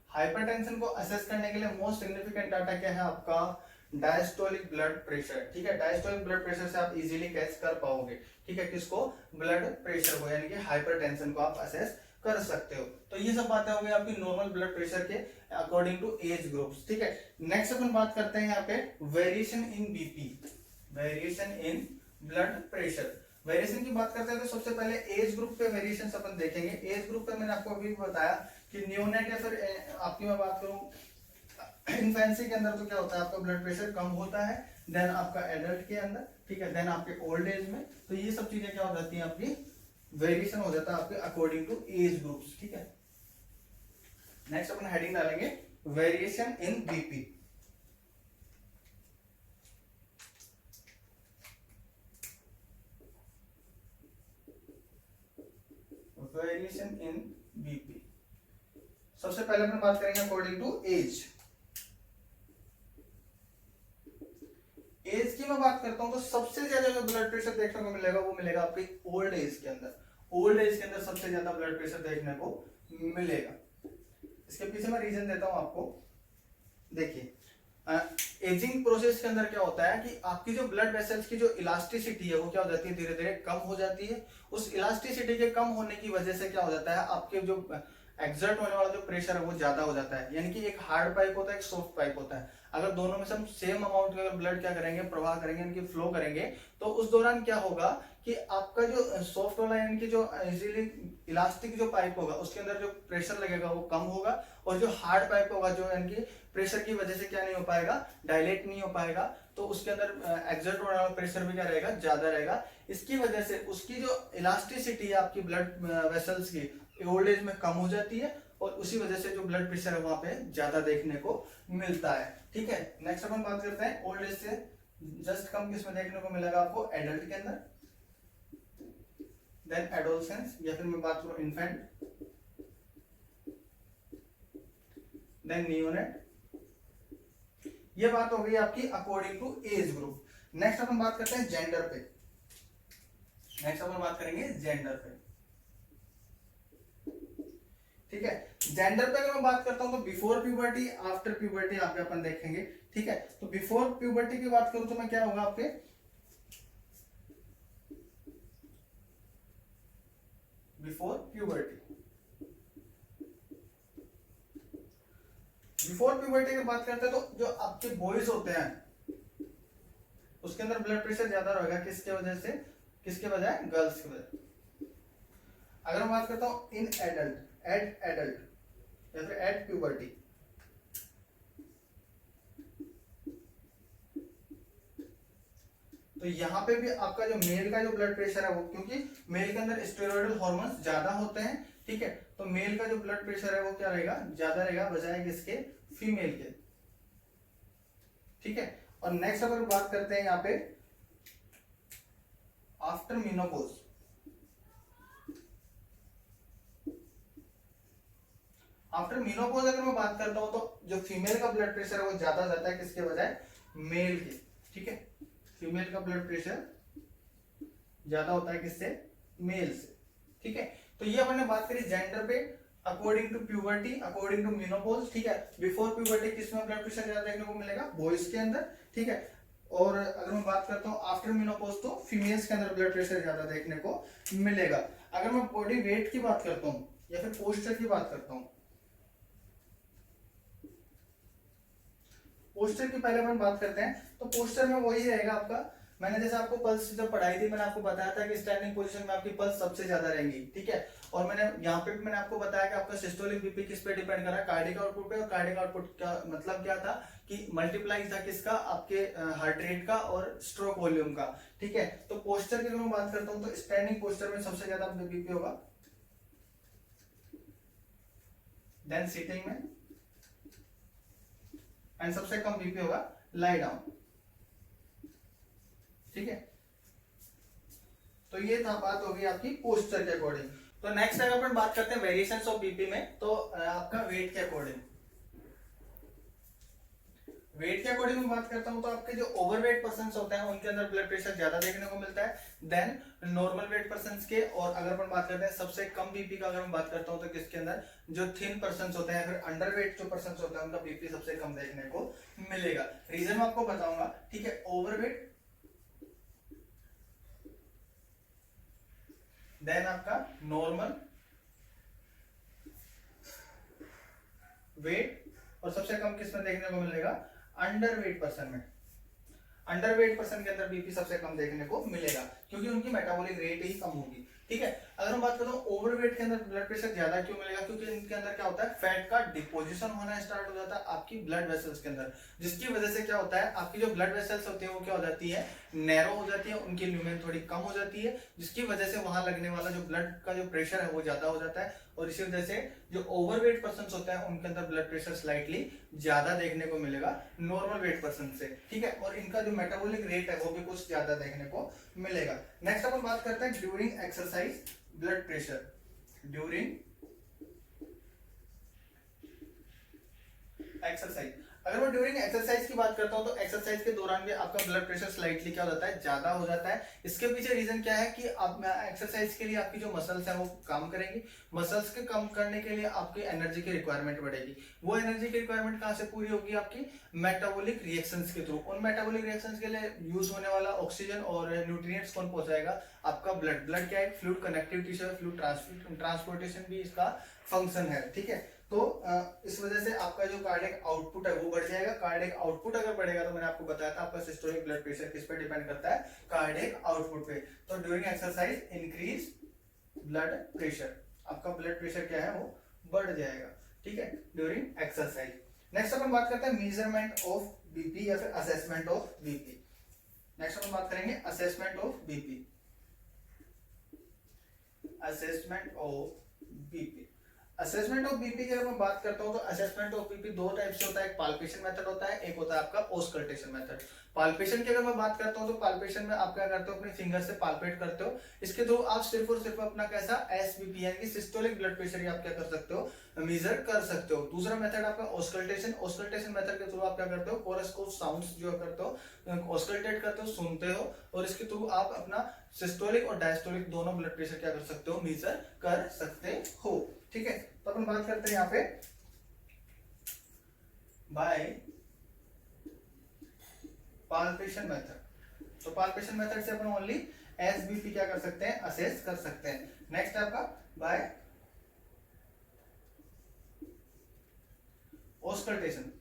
Hypertension को असेस करने के लिए मोस्ट सिग्निफिकेंट डाटा क्या है आपका डायस्टोलिक ब्लड प्रेशर। ठीक है, डायस्टोलिक ब्लड प्रेशर से आप इजीली कैच कर पाओगे। ठीक है, किसको ब्लड प्रेशर को, यानी कि हाइपरटेंशन को आप असेस कर सकते हो। तो ये सब बातें हो गई आपकी नॉर्मल ब्लड प्रेशर के अकॉर्डिंग टू एज ग्रुप्स। ठीक है, नेक्स्ट अपन बात करते हैं यहाँ पे variation in BP, variation in blood pressure. Variation की बात करते हैं तो सबसे पहले एज ग्रुप पे वेरिएशन अपन देखेंगे। एज ग्रुप पे मैंने आपको अभी बताया कि न्यूनेट या फिर आपकी मैं बात करूं इन्फेंसी के अंदर तो क्या होता है आपका ब्लड प्रेशर कम होता है, देन आपका एडल्ट के अंदर, ठीक है, देन आपके ओल्ड एज में। तो ये सब चीजें क्या हो जाती हैं आपकी वेरिएशन हो जाता है आपके अकॉर्डिंग टू एज ग्रुप्स। ठीक है, नेक्स्ट अपन हेडिंग डालेंगे variation in BP. Variation in BP सबसे पहले अपन बात करेंगे अकॉर्डिंग टू एज। एज की मैं बात करता हूं तो सबसे ज्यादा जो ब्लड प्रेशर देखने को मिलेगा वो मिलेगा आपके ओल्ड एज के अंदर। ओल्ड एज के अंदर सबसे ज्यादा ब्लड प्रेशर देखने को मिलेगा। इसके पीछे मैं रीजन देता हूं आपको। देखिए, एजिंग प्रोसेस के अंदर क्या होता है कि आपकी जो ब्लड वेसल्स की जो इलास्टिसिटी है वो क्या हो जाती है, धीरे धीरे कम हो जाती है। उस इलास्टिसिटी के कम होने की वजह से क्या हो जाता है, आपके जो एक्सर्ट होने वाला जो प्रेशर है वो ज्यादा हो जाता है। यानी कि एक हार्ड पाइप होता है, एक सॉफ्ट पाइप होता है। अगर दोनों में से हम सेम अमाउंट का ब्लड क्या करेंगे, प्रवाह करेंगे, इनकी फ्लो करेंगे, तो उस दौरान क्या होगा कि आपका जो सॉफ्ट वाला यानी कि जो इजीली इलास्टिक जो पाइप होगा उसके अंदर जो प्रेशर लगेगा वो कम होगा, और जो हार्ड पाइप होगा जो यानी कि प्रेशर की वजह से क्या नहीं हो पाएगा, डायलेट नहीं हो पाएगा, तो उसके अंदर एक्सर्ट होने वाला प्रेशर भी क्या रहेगा, ज्यादा रहेगा। इसकी वजह से उसकी जो इलास्टिसिटी है आपकी ब्लड वेसल्स की ओल्ड एज में कम हो जाती है, और उसी वजह से जो ब्लड प्रेशर है वहां पे ज्यादा देखने को मिलता है। ठीक है, नेक्स्ट अपन बात करते हैं ओल्ड एज से जस्ट कम किसमें देखने को मिलेगा आपको, एडल्ट के अंदर, देन एडोलसेंस, या फिर मैं बात करूं इन्फेंट, देन नियोनेट। ये बात हो गई आपकी according to age group. Next अपन बात करते हैं जेंडर पे। नेक्स्ट अपन बात करेंगे जेंडर पे। ठीक है, जेंडर पे अगर मैं बात करता हूं तो बिफोर प्यूबर्टी, आफ्टर प्यूबर्टी यहाँ पे अपन देखेंगे। ठीक है, तो बिफोर प्यूबर्टी की बात करूं तो मैं क्या होगा आपके, बिफोर प्यूबर्टी, बिफोर प्यूबर्टी की बात करते हैं तो जो आपके बॉयज होते हैं उसके अंदर ब्लड प्रेशर ज्यादा रहेगा, किसके वजह से, किसके बजाय, गर्ल्स की वजह। अगर मैं बात करता हूं इन एडल्ट, एट एडल्ट या फिर एट प्यूबर्टी, तो यहां पे भी आपका जो मेल का जो ब्लड प्रेशर है वो, क्योंकि मेल के अंदर स्टेरॉयडल हार्मोन्स ज्यादा होते हैं। ठीक है, तो मेल का जो ब्लड प्रेशर है वो क्या रहेगा, ज्यादा रहेगा बजाय किसके, फीमेल के। ठीक है, और नेक्स्ट अगर बात करते हैं यहाँ पे आफ्टर मेनोपॉज, आफ्टर मेनोपॉज अगर मैं बात करता हूं तो जो फीमेल का ब्लड प्रेशर है वो ज्यादा जाता है, किसके बजाय, मेल के। ठीक है, फीमेल का ब्लड प्रेशर ज्यादा होता है किससे, मेल से। ठीक है, तो ये अपन ने बात करी जेंडर पे, according to puberty, according to menopause. ठीक है, बिफोर प्यूबर्टी किसमें ब्लड प्रेशर ज्यादा देखने को मिलेगा, बॉयज के अंदर। ठीक है, और अगर मैं बात करता हूँ आफ्टर मेनोपॉज तो फीमेल्स के अंदर ब्लड प्रेशर ज्यादा देखने को मिलेगा। अगर मैं बॉडी वेट की बात करता हूँ या फिर पोस्चर की बात करता हूँ, पोस्चर की पहले अपन बात करते हैं तो पोस्चर में वही रहेगा आपका, मैंने जैसे आपको पल्स जब पढ़ाई थी मैंने आपको बताया था कि स्टैंडिंग पोजीशन में आपकी पल्स सबसे ज्यादा रहेंगी। ठीक है, और मैंने यहाँ पे भी मैंने आपको बताया कि आपका सिस्टोलिक बीपी किस पे डिपेंड कर रहा है, कार्डिक आउटपुट पे। और कार्डिक आउटपुट का मतलब क्या था कि मल्टीप्लाई था किसका, आपके हार्ट रेट का और स्ट्रोक वॉल्यूम का। ठीक है, तो पोस्चर की अगर मैं बात करता हूँ तो स्टैंडिंग पोस्चर में सबसे ज्यादा बीपी होगा, देन सिटिंग में, एंड सबसे कम बीपी होगा लाई डाउन। ठीक है, तो ये था बात होगी आपकी पोस्चर के अकॉर्डिंग। तो नेक्स्ट अगर अपन बात करते हैं वेरिएशंस ऑफ बीपी में, तो आपका वेट के अकॉर्डिंग, वेट के अकॉर्डिंग में बात करता हूं तो आपके जो ओवरवेट पर्सन्स होते हैं उनके अंदर ब्लड प्रेशर ज्यादा देखने को मिलता है देन नॉर्मल वेट पर्सन्स के। और अगर अपन बात करते हैं सबसे कम बीपी का, अगर मैं बात करता हूं तो किसके अंदर, जो थिन पर्सन्स होते हैं, फिर अंडरवेट जो पर्सन्स होते हैं उनका बीपी सबसे कम देखने को मिलेगा। रीजन मैं आपको बताऊंगा। ठीक है, ओवरवेट, देन आपका नॉर्मल वेट, और सबसे कम किसमें देखने को मिलेगा, अंडरवेट पर्सन में। अंडरवेट पर्सन के अंदर बीपी सबसे कम देखने को मिलेगा क्योंकि उनकी मेटाबॉलिक रेट ही कम होगी। ठीक है, अगर हम बात करते हैं ओवरवेट के अंदर ब्लड प्रेशर ज्यादा क्यों मिलेगा, क्योंकि इनके अंदर क्या होता है, फैट का डिपोजिशन होना स्टार्ट हो जाता है आपकी ब्लड वेसल्स के अंदर, जिसकी वजह से क्या होता है, आपकी जो ब्लड वेसल्स होती है वो क्या हो जाती है, नैरो हो जाती है, उनकी ल्यूमेन थोड़ी कम हो जाती है, जिसकी वजह से वहां लगने वाला जो ब्लड का जो प्रेशर है वो ज्यादा हो जाता है। और इसी वजह से जो ओवरवेट पर्सन होते हैं उनके अंदर ब्लड प्रेशर स्लाइटली ज्यादा देखने को मिलेगा नॉर्मल वेट पर्सन से। ठीक है, और इनका जो मेटाबॉलिक रेट है वो भी कुछ ज्यादा देखने को मिलेगा। नेक्स्ट अपन बात करते हैं during exercise blood pressure, during exercise. अगर मैं ड्यूरिंग एक्सरसाइज की बात करता हूँ तो एक्सरसाइज के दौरान भी आपका ब्लड प्रेशर स्लाइटली क्या हो जाता है, ज्यादा हो जाता है। इसके पीछे रीजन क्या है कि आप एक्सरसाइज के लिए आपकी जो मसल्स है वो काम करेंगी, मसल्स के कम करने के लिए आपकी एनर्जी की रिक्वायरमेंट बढ़ेगी। वो एनर्जी की रिक्वायरमेंट कहाँ से पूरी होगी, आपकी मेटाबॉलिक रिएक्शंस के थ्रू। उन मेटाबॉलिक रिएक्शंस के लिए यूज होने वाला ऑक्सीजन और न्यूट्रिएंट्स कौन पहुंचाएगा, आपका ब्लड। ब्लड क्या है, फ्लूइड कनेक्टिव टिश्यू है, फ्लूइड ट्रांसपोर्टेशन भी इसका फंक्शन है, ठीक है। तो इस वजह से आपका जो कार्डियक आउटपुट है वो बढ़ जाएगा। कार्डियक आउटपुट अगर बढ़ेगा तो मैंने आपको बताया था आपका सिस्टोलिक ब्लड प्रेशर किस पे डिपेंड करता है, कार्डियक आउटपुट पे। तो during exercise increase blood pressure, आपका ब्लड प्रेशर क्या है वो बढ़ जाएगा, ठीक है, ड्यूरिंग एक्सरसाइज। नेक्स्ट अपन बात करते हैं मेजरमेंट ऑफ बीपी या फिर असेसमेंट ऑफ बीपी। नेक्स्ट अपन बात करेंगे assessment of BP. Assessment of BP, assessment of BP की अगर मैं बात करता हूं तो असेसमेंट ऑफ बीपी दो टाइप से होता है, एक पाल्पेशन मेथड होता है, एक होता है आपका ऑस्कल्टेशन मेथड। पाल्पेशन की अगर मैं बात करता हूं तो पाल्पेशन में आप क्या करते हो, अपने फिंगर से पाल्पेट करते हो। इसके थ्रू आप सिर्फ और सिर्फ अपना कैसा एसबीपी यानी कि सिस्टोलिक ब्लड प्रेशर आप क्या कर सकते हो, मेजर कर सकते हो। दूसरा मेथड आपका ऑस्कल्टेशन। ऑस्कल्टेशन मेथड के थ्रू आप क्या करते हो, कोरस्कोप साउंड्स जो करते हो, ऑस्कल्टेट करते हो, सुनते हो, और इसके थ्रू आप अपना सिस्टोलिक और डायस्टोलिक दोनों ब्लड प्रेशर क्या कर सकते हो, मेजर कर सकते हो, ठीक है। तो अपन बात करते हैं यहाँ पे बाय पाल्पेशन मेथड। तो पाल्पेशन मेथड से अपन ओनली एसबीपी क्या कर सकते हैं, असेस कर सकते हैं। नेक्स्ट आपका बाय ऑस्कल्टेशन।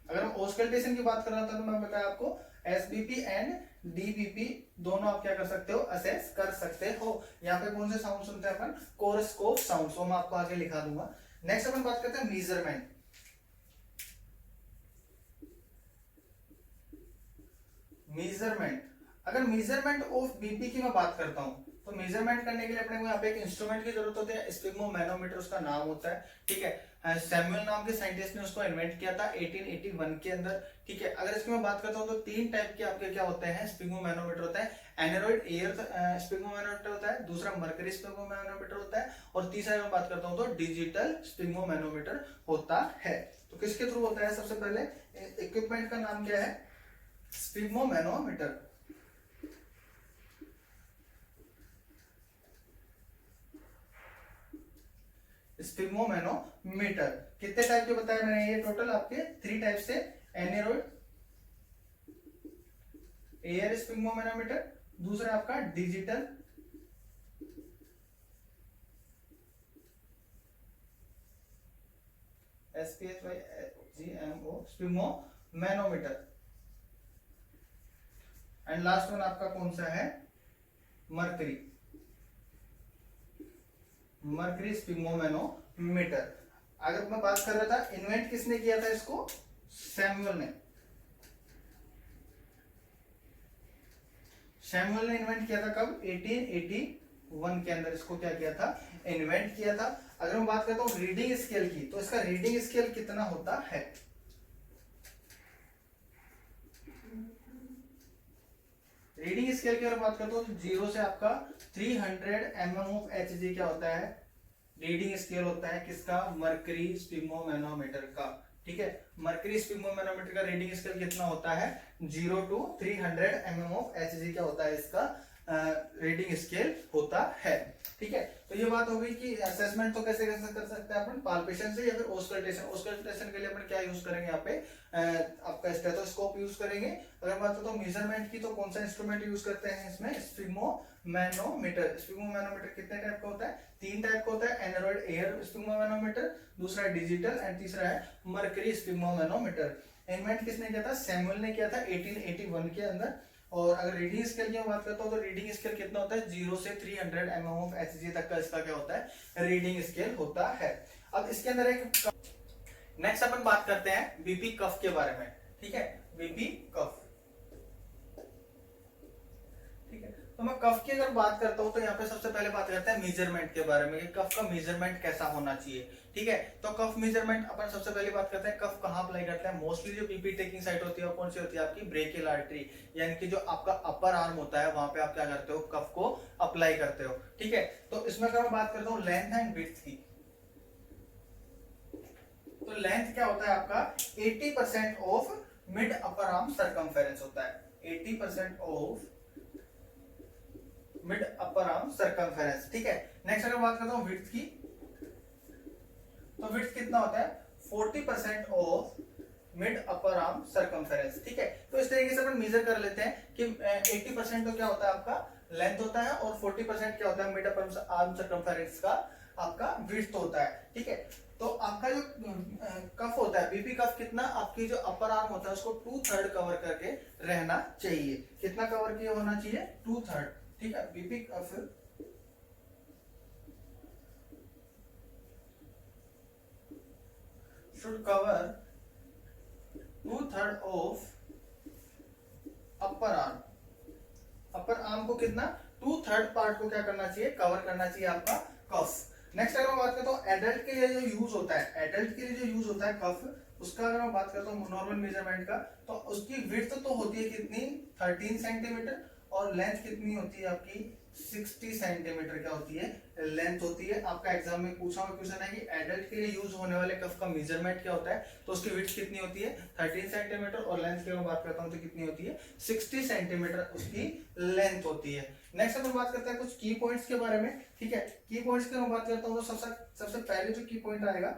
अगर हम ऑस्कल्टेशन की बात कर रहा था तो मैं बताया आपको एसबीपी एंड डीबीपी दोनों आप क्या कर सकते हो, असेस कर सकते हो। यहाँ पे कौन से साउंड सुनते हैं अपन, कोरस्कोप साउंड, वो मैं आपको आगे लिखा दूंगा। नेक्स्ट अपन बात करते हैं मेजरमेंट। मेजरमेंट, अगर मेजरमेंट ऑफ बीपी की मैं बात करता हूं तो मेजरमेंट करने के लिए अपने को यहाँ पे एक इंस्ट्रूमेंट की जरूरत होती है, स्पिग्मोमैनोमीटर उसका नाम होता है, ठीक है। सैमुअल नाम के साइंटिस्ट ने उसको इन्वेंट किया था 1881 के अंदर, ठीक है। अगर इसकी मैं बात करता हूँ तो तीन टाइप के आपके क्या होते हैं, स्पिग्मोमैनोमीटर होता है। एनेरॉइड एयर स्पिग्मोमैनोमीटर होता है, दूसरा मर्करी स्पिग्मोमैनोमीटर होता है, और तीसरा मैं बात करता हूँ तो डिजिटल स्पिग्मोमैनोमीटर होता है। तो किसके थ्रू होता है, सबसे पहले इक्विपमेंट का नाम क्या है, स्पिग्मोमैनोमीटर। स्पिग्मोमैनोमीटर कितने टाइप के बताए मैंने, ये टोटल आपके 3 टाइप से, एनेरॉइड एयर स्पिग्मोमैनोमीटर, दूसरा आपका digital SPHYGMO sphygmomanometer, and last one आपका कौन सा है, मर्करी स्पिग्मोमैनोमीटर। अगर मैं बात कर रहा था इन्वेंट किसने किया था इसको, सैमुअल ने। सैमुअल ने इन्वेंट किया था कब, 1881 के अंदर इसको क्या किया था, इन्वेंट किया था। अगर मैं बात करता हूं रीडिंग स्केल की तो इसका रीडिंग स्केल कितना होता है, रीडिंग स्केल की अगर बात करता हूं तो 0 से आपका 300 mm ऑफ Hg क्या होता है, रीडिंग स्केल होता है किसका, मर्करी स्पिग्मोमैनोमीटर का, ठीक है। मर्करी स्पिग्मोमैनोमीटर का रीडिंग स्केल कितना होता है, 0 to 300 mm ऑफ Hg क्या होता है इसका रीडिंग स्केल होता है, ठीक है। तो ये बात हो गई कि असेसमेंट तो कैसे कर सकते हैं अपन, पाल्पेशन से या फिर ऑस्कल्टेशन। ऑस्कल्टेशन के लिए अपन क्या यूज करेंगे यहाँ पे, आपका स्टेथोस्कोप यूज करेंगे। अगर बात करो मेजरमेंट की तो कौन सा इंस्ट्रूमेंट यूज करते हैं इसमें, स्पिग्मोमैनोमीटर। स्पिग्मोमैनोमीटर कितने टाइप का होता है, 3 टाइप का होता है, एनेरॉइड एयर स्पिग्मोमैनोमीटर, दूसरा डिजिटल, एंड तीसरा है मर्करी स्पिग्मोमैनोमीटर। इन्वेंट किसने किया था, सैमुअल ने किया था 1881 के अंदर। और अगर रीडिंग स्केल की बात करता हूं तो रीडिंग स्केल कितना होता है, 0 से 300 mm ऑफ Hg तक का इसका क्या होता है, रीडिंग स्केल होता है। अब इसके अंदर एक नेक्स्ट अपन बात करते हैं बीपी कफ के बारे में, ठीक है, बीपी कफ, ठीक है। तो मैं कफ की अगर बात करता हूं तो यहाँ पे सबसे पहले बात करते हैं मेजरमेंट के बारे में कि कफ का मेजरमेंट कैसा होना चाहिए, ठीक है। तो कफ मेजरमेंट अपन सबसे पहले बात करते हैं कफ कहाँ अप्लाई करते हैं। मोस्टली जो बीपी टेकिंग साइट होती है कौन सी होती है, आपकी ब्रेकियल आर्टरी, यानी कि जो आपका अपर आर्म होता है वहां पे आप क्या करते हो, कफ को अप्लाई करते हो, ठीक है। तो इसमें अगर मैं बात करता हूँ लेंथ एंड विड्थ की, तो लेंथ क्या होता है आपका 80% of mid upper arm circumference होता है, 80% of mid upper arm circumference. ठीक है, नेक्स्ट अगर बात करता हूं विड्थ की, तो विड्थ कितना होता है 40% of mid upper arm circumference. ठीक है, तो इस तरीके से अपन मेजर कर लेते हैं कि 80% तो क्या होता है आपका लेंथ होता है और 40% क्या होता है मिड अपर आर्म सर्कमफेरेंस का आपका विड्थ होता है। ठीक है, तो आपका जो कफ होता है बीपी कफ कितना आपकी जो अपर आर्म होता है उसको 2/3 कवर करके रहना चाहिए। कितना कवर किया होना चाहिए 2/3। ठीक है, BP cuff should cover 2/3 of upper arm. Upper arm को कितना 2/3 पार्ट को क्या करना चाहिए कवर करना चाहिए आपका कफ। नेक्स्ट अगर मैं बात करता हूँ एडल्ट के लिए जो यूज होता है, एडल्ट के लिए जो यूज होता है कफ, उसका अगर मैं बात करता हूँ नॉर्मल मेजरमेंट का, तो उसकी विड्थ तो होती है कितनी 13 सेंटीमीटर और लेंथ कितनी होती है आपकी 60 सेंटीमीटर क्या होती है लेंथ होती है। आपका एग्जाम में पूछा हुआ क्वेश्चन है कि एडल्ट के लिए यूज होने वाले कफ का मेजरमेंट क्या होता है, तो उसकी विड्थ कितनी होती है 13 सेंटीमीटर और लेंथ की मैं बात करता हूँ तो कितनी होती है 60 सेंटीमीटर उसकी लेंथ होती है। नेक्स्ट अपन बात करते हैं कुछ की पॉइंट्स के बारे में। ठीक है, की पॉइंट्स की मैं बात करता हूँ तो सबसे पहले जो की पॉइंट आएगा,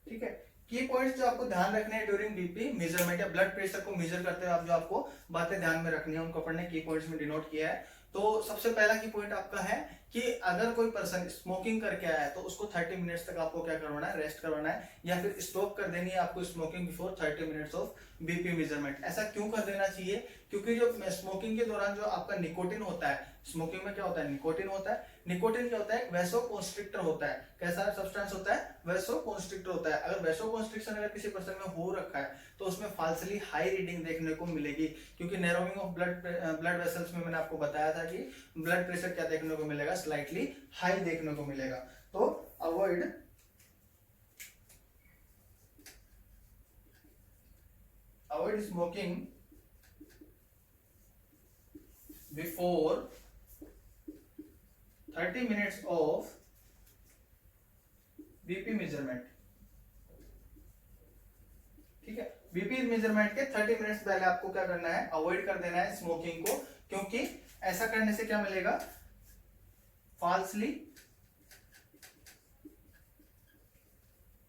ठीक है, की पॉइंट्स जो आपको ध्यान रखने हैं ड्यूरिंग बीपी मेजरमेंट या ब्लड प्रेशर को मेजर करते हुए आप जो आपको बातें ध्यान में रखनी है उनको अपन ने की पॉइंट्स में डिनोट किया है। तो सबसे पहला की पॉइंट आपका है कि अगर कोई पर्सन स्मोकिंग करके आया है तो उसको 30 मिनट्स तक आपको क्या करवाना है रेस्ट करवाना है या फिर स्टॉप कर देनी है आपको smoking before 30 minutes of BP measurement. ऐसा क्यों कर देना चाहिए, क्योंकि जो स्मोकिंग के दौरान जो आपका निकोटिन होता है, स्मोकिंग में क्या होता है निकोटिन होता है, निकोटिन क्या होता है वैसोकॉन्स्ट्रिक्टर होता है। कैसा सब्सटेंस होता है वैसोकॉन्स्ट्रिक्टर होता है। अगर वैसोकॉन्स्ट्रिक्शन अगर किसी पर्सन में हो रखा है तो उसमें फाल्सली हाई रीडिंग देखने को मिलेगी, क्योंकि नैरोइंग ऑफ ब्लड वेसल्स में मैंने आपको बताया था कि ब्लड प्रेशर क्या देखने को मिलेगा स्लाइटली हाई देखने को मिलेगा। तो avoid smoking before 30 minutes of BP measurement. ठीक है, बीपी मेजरमेंट के 30 मिनट्स पहले आपको क्या करना है अवॉइड कर देना है स्मोकिंग को, क्योंकि ऐसा करने से क्या मिलेगा फाल्सली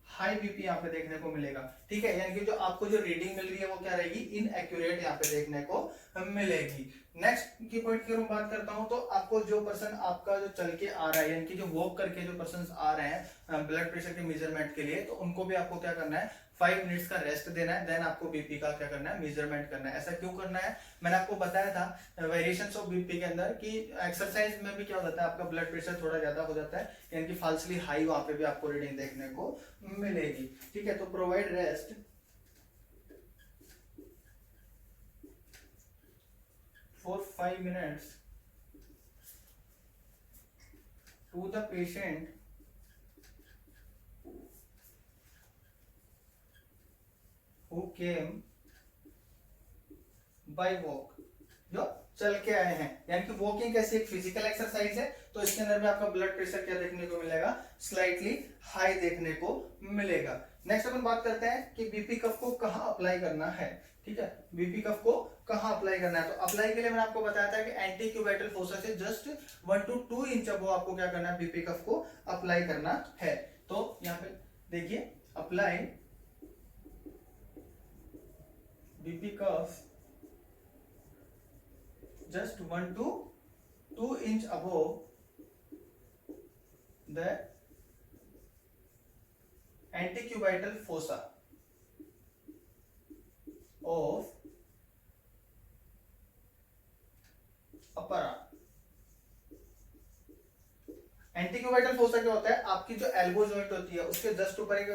हाई बीपी यहाँ पे देखने को मिलेगा। ठीक है, यानी कि जो आपको जो रीडिंग मिल रही है वो क्या रहेगी इनएक्यूरेट यहाँ पे देखने को मिलेगी। नेक्स्ट की पॉइंट की अगर बात करता हूं तो आपको जो पर्सन आपका जो चल के आ रहा है यानी कि जो वॉक करके जो पर्सन आ रहे हैं ब्लड प्रेशर के मेजरमेंट के लिए, तो उनको भी आपको क्या करना है 5 मिनट्स का रेस्ट देना है, देन आपको बीपी का क्या करना है मेजरमेंट करना है। ऐसा क्यों करना है मैंने आपको बताया था वेरिएशंस ऑफ बीपी के अंदर कि एक्सरसाइज में भी क्या हो जाता है आपका ब्लड प्रेशर थोड़ा ज्यादा हो जाता है, यानी कि फाल्सली हाई वहां पे भी आपको रीडिंग देखने को मिलेगी। ठीक है, तो provide rest for 5 minutes to the patient who came by walk, जो चल के आए हैं। यानी कि वॉकिंग कैसी एक फिजिकल एक्सरसाइज है, तो इसके अंदर में आपका ब्लड प्रेशर क्या देखने को मिलेगा स्लाइटली हाई देखने को मिलेगा। नेक्स्ट अपन बात करते हैं कि बीपी कफ को कहाँ अप्लाई करना है। ठीक है, बीपी कफ को कहाँ अप्लाई करना है, तो अप्लाई के लिए मैंने आपको बताया था कि एंटी क्यूबाइटल फोसा से जस्ट 1 to 2 इंच अब आपको क्या करना है बीपी कफ को अप्लाई करना है। तो यहाँ पे देखिए apply BP cuff just 1 to 2 inch above the antecubital fossa of upper arm। Antecubital fossa क्या होता है आपकी जो एल्बो जॉइंट होती है उसके जस्ट ऊपर एक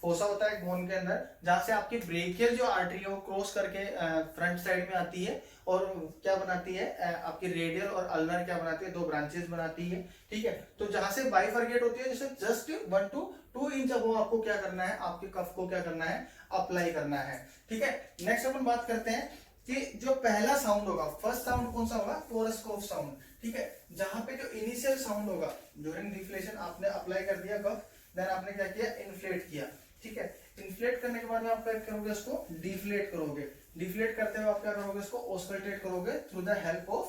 फोसा होता है बोन के अंदर, जहां से आपकी ब्रेकियल जो आर्टरी है वो क्रॉस करके फ्रंट साइड में आती है और क्या बनाती है आपकी रेडियल और अल्नर क्या बनाती है 2 ब्रांचेस बनाती है। ठीक है, तो जहां से बाइफर्केट होती है जैसे जस्ट 1 to 2 इंच अब आपको क्या करना है आपके कफ को क्या करना है अप्लाई करना है। ठीक है, नेक्स्ट अपन बात करते हैं कि जो पहला साउंड होगा फर्स्ट साउंड कौन सा होगा टोरस कफ साउंड। ठीक है। जहां पे जो इनिशियल साउंड होगा ड्यूरिंग डिफ्लेशन, आपने अप्लाई कर दिया कफ, देन आपने क्या किया, इन्फ्लेट किया, ठीक है। इन्फ्लेट करने के बाद में आप क्या करोगे, उसको डिफ्लेट करोगे। डिफ्लेट करते हुए आप क्या करोगे, उसको ऑस्कल्टेट करोगे through the help of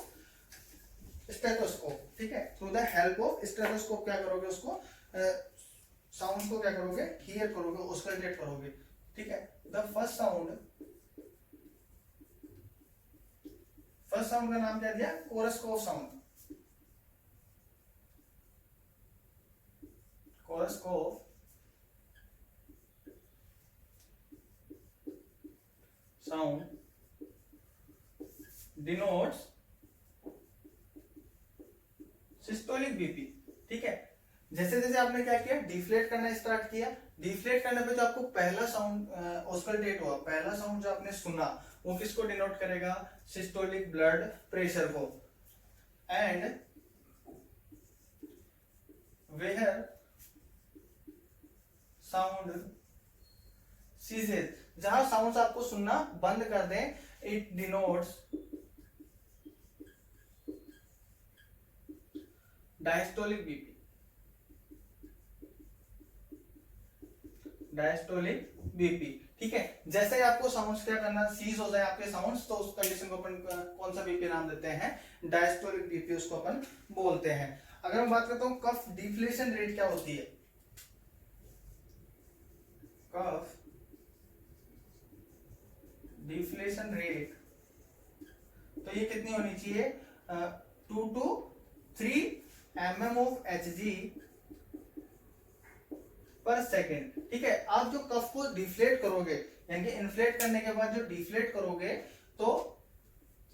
stethoscope, ठीक है। Through the help of stethoscope क्या करोगे, उसको साउंड को क्या करोगे, हियर करोगे, ऑस्कल्टेट करोगे, ठीक है। द फर्स्ट साउंड का नाम क्या दिया, Korotkoff sound. Korotkoff sound denotes systolic BP, ठीक है। जैसे जैसे आपने क्या किया, डिफ्लेट करना स्टार्ट किया, डिफ्लेट करने पे जो आपको पहला साउंड ऑस्कल्टेट हुआ, पहला साउंड जो आपने सुना, वो किसको डिनोट करेगा, सिस्टोलिक ब्लड प्रेशर को। एंड वेयर साउंड सीजेस, जहां साउंड आपको सुनना बंद कर दें, it denotes diastolic BP, diastolic BP, ठीक है। जैसे ही आपको साउंड्स क्या करना, सीज हो जाए आपके साउंड्स, तो उस कंडीशन को अपन कौन सा बीपी नाम देते हैं, डायस्टोलिक बीपी उसको अपन बोलते हैं। अगर मैं बात करता हूं कफ डिफ्लेशन रेट क्या होती है, कफ डिफ्लेशन रेट, तो ये कितनी होनी चाहिए, 2 to 3 mm of Hg पर सेकेंड, ठीक है। आप जो कफ को डिफ्लेट करोगे, यानी कि इन्फ्लेट करने के बाद जो डिफ्लेट करोगे, तो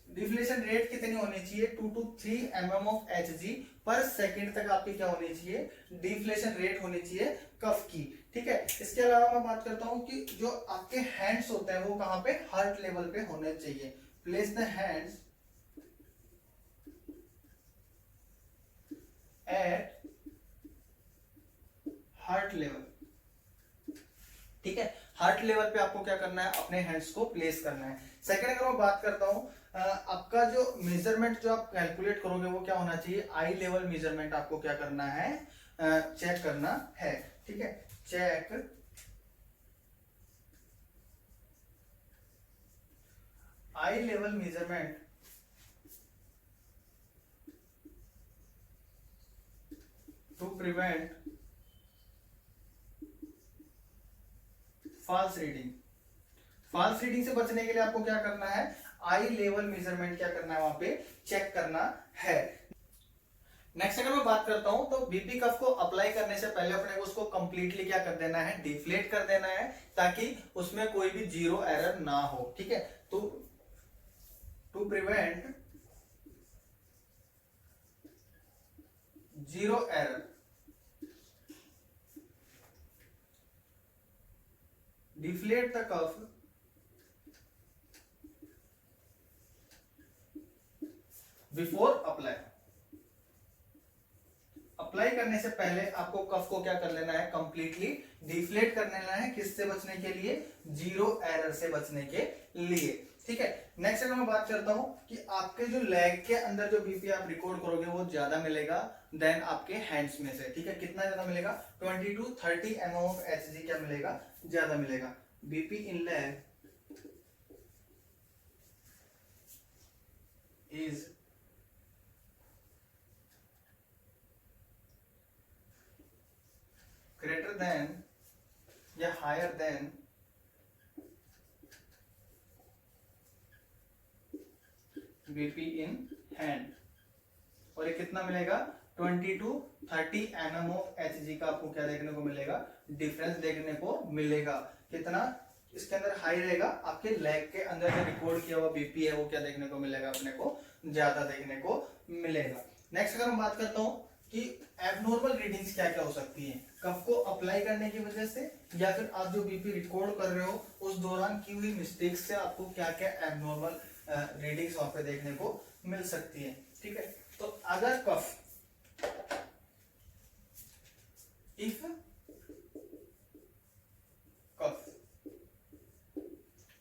डिफ्लेशन रेट कितनी होनी चाहिए, 2 to 3 mm of Hg पर सेकेंड तक आपकी क्या होनी चाहिए, डिफ्लेशन रेट होनी चाहिए कफ की, ठीक है। इसके अलावा मैं बात करता हूं कि जो आपके हैंड्स होते हैं वो कहां पे, हार्ट लेवल पे होने चाहिए। Place the hands at heart level, ठीक है। हार्ट लेवल पे आपको क्या करना है, अपने हैंड्स को प्लेस करना है। सेकंड अगर मैं बात करता हूं, आपका जो मेजरमेंट जो आप कैलकुलेट करोगे वो क्या होना चाहिए, आई लेवल मेजरमेंट आपको क्या करना है, चेक करना है, ठीक है। Check eye level measurement to prevent false reading. False reading से बचने के लिए आपको क्या करना है, आई लेवल मेजरमेंट क्या करना है, वहां पे चेक करना है। नेक्स्ट अगर मैं बात करता हूं, तो बीपी कफ को अप्लाई करने से पहले अपने को उसको कंप्लीटली क्या कर देना है, डिफ्लेट कर देना है, ताकि उसमें कोई भी जीरो एरर ना हो, ठीक है। तो to prevent zero error, deflate the cuff before apply. Apply करने से पहले आपको कफ को क्या कर लेना है, कंप्लीटली डिफ्लेट कर लेना है, किससे बचने के लिए, जीरो एरर से बचने के लिए, ठीक है। नेक्स्ट अगर मैं बात करता हूं कि आपके जो लेग के अंदर जो बीपी आप रिकॉर्ड करोगे वो ज्यादा मिलेगा देन आपके हैंड्स में से, ठीक है। कितना ज्यादा मिलेगा, 20 to 30 mm of Hg क्या मिलेगा, ज्यादा मिलेगा। BP in leg is greater than या higher than BP in hand, और ये कितना मिलेगा, 20 to 30 mm of Hg का आपको क्या देखने को मिलेगा, डिफरेंस देखने को मिलेगा। कितना इसके अंदर हाई रहेगा, आपके लेग के अंदर जो रिकॉर्ड किया हुआ बीपी है वो क्या देखने को मिलेगा, अपने को ज्यादा देखने को मिलेगा। नेक्स्ट अगर मैं बात करता हूं कि एबनॉर्मल रीडिंग्स क्या क्या हो सकती हैं, कफ को अप्लाई करने की वजह से, या फिर आप जो बीपी रिकॉर्ड कर रहे हो उस दौरान की हुई मिस्टेक्स से आपको क्या क्या एबनॉर्मल रीडिंग्स वहां पे देखने को मिल सकती है, ठीक है। तो अगर कफ, इफ कफ,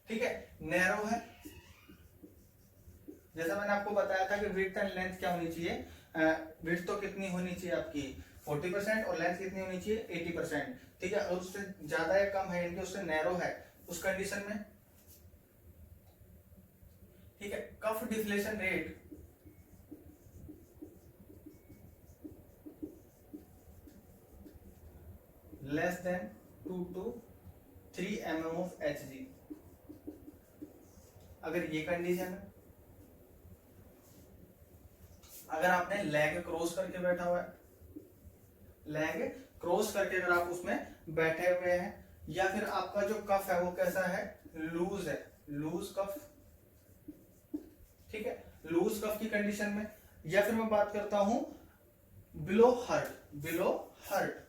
ठीक है, नैरो है, जैसा मैंने आपको बताया था कि विड्थ एंड लेंथ क्या होनी चाहिए, विड्थ तो कितनी होनी चाहिए आपकी 40% और लेंथ कितनी होनी चाहिए 80%। ठीक है, और उससे ज्यादा या कम है यानी उससे नैरो है उस कंडीशन में, ठीक है, cuff deflation rate less than 2 to 3 mm of Hg। अगर ये कंडीशन है, अगर आपने लेग क्रॉस करके बैठा हुआ है, लेग क्रॉस करके अगर आप उसमें बैठे हुए हैं, या फिर आपका जो कफ है वो कैसा है, लूज है, लूज कफ, ठीक है, लूज कफ की कंडीशन में, या फिर मैं बात करता हूं बिलो हर्ट, बिलो हर्ट,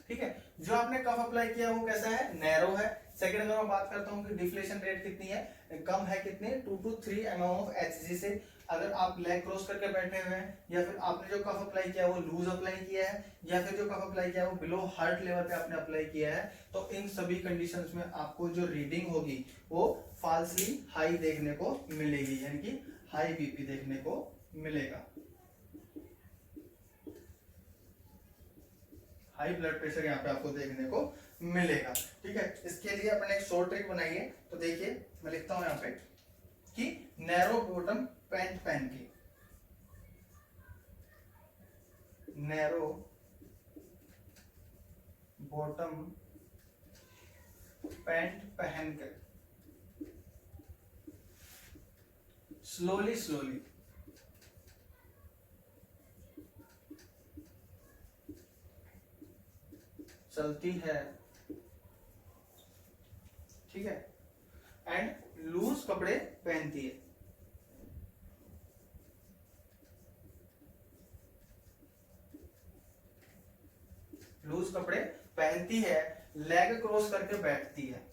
ठीक है, जो आपने कफ अप्लाई किया वो कैसा है, नैरो है। सेकंड अगर मैं बात करता हूं कि डिफ्लेशन रेट कितनी है, कम है, कितनी 2 to 3 mm ऑफ Hg से। अगर आप लेग क्रॉस करके बैठे हुए हैं, या फिर आपने जो कफ अप्लाई किया वो लूज अप्लाई किया है, या फिर जो कफ अप्लाई किया वो बिलो हार्ट लेवल पे आपने अप्लाई किया है, तो इन सभी कंडीशंस में आपको जो रीडिंग होगी वो फाल्सली हाई देखने को मिलेगी, यानी कि हाई बीपी देखने को मिलेगा, हाई ब्लड प्रेशर यहाँ पे आपको देखने को मिलेगा। ठीक है, इसके लिए अपने एक शॉर्ट ट्रिक बनाई है, तो देखिए मैं लिखता हूं यहाँ पे कि नैरो बॉटम पैंट पहन के, नैरो बॉटम पैंट पहनकर स्लोली स्लोली चलती है, ठीक है, एंड लूज कपड़े पहनती है, लूज कपड़े पहनती है, लेग क्रॉस करके बैठती है,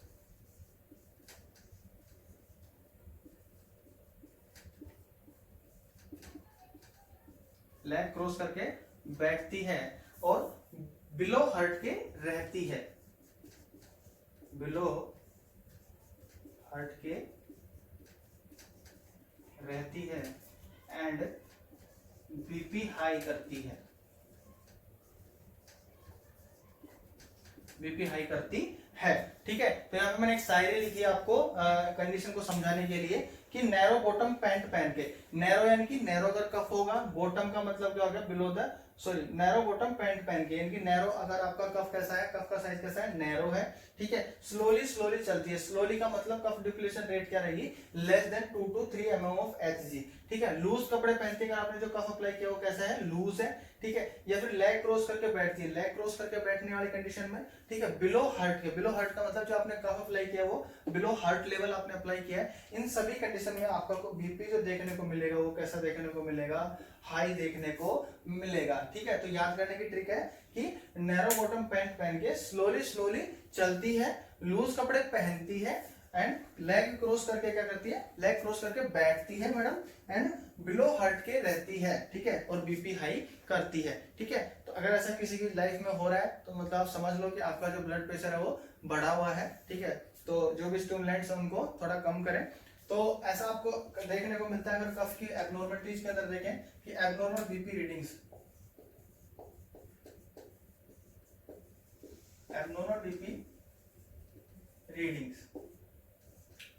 लेग क्रॉस करके बैठती है, और बिलो हर्ट के रहती है, बिलो हर्ट के रहती है, एंड बीपी हाई करती है, बीपी हाई करती है। ठीक है, तो यहाँ पे मैंने एक शायरी लिखी है आपको कंडीशन को समझाने के लिए कि नैरो बॉटम पैंट पहन के, नैरो यानी कि नैरो अगर कफ होगा, बॉटम का मतलब क्या हो गया, below the, sorry, narrow bottom pant पहन के, यानी कि नैरो अगर आपका कफ कैसा है, कफ का साइज कैसा है, नैरो है, ठीक है, स्लोली स्लोली चलती है, स्लोली का मतलब कफ डिफ्लेशन रेट क्या रहेगी, less than 2 to 3 mm of Hg। ठीक है, लूज कपड़े पहनते हैं, आपने जो कफ अप्लाई किया वो कैसा है, लूज है, ठीक है, या फिर लेग क्रॉस करके बैठती है, लेग क्रॉस करके बैठने वाली कंडीशन में, ठीक है, बिलो हार्ट के, बिलो हार्ट का मतलब जो आपने कफ अप्लाई किया वो बिलो हार्ट लेवल आपने अप्लाई किया है, इन सभी कंडीशन में आपका बीपी जो देखने को मिलेगा वो कैसा देखने को मिलेगा, हाई देखने को मिलेगा। ठीक है, तो याद करने की ट्रिक है कि नैरो बॉटम पैंट पहन के स्लोली स्लोली चलती है, लूज कपड़े पहनती है, एंड लेग क्रॉस करके क्या करती है, लेग क्रॉस करके बैठती है मैडम, एंड बिलो हार्ट के रहती है, ठीक है, और बीपी हाई करती है। ठीक है, तो अगर ऐसा किसी की लाइफ में हो रहा है तो मतलब आप समझ लो कि आपका जो ब्लड प्रेशर है वो बढ़ा हुआ है। ठीक है, तो जो भी स्टिमुलेंट्स है उनको थोड़ा कम करें। तो ऐसा आपको देखने को मिलता है अगर कफ की एब्नॉर्मलिटीज के अंदर देखें कि abnormal BP readings, abnormal BP readings,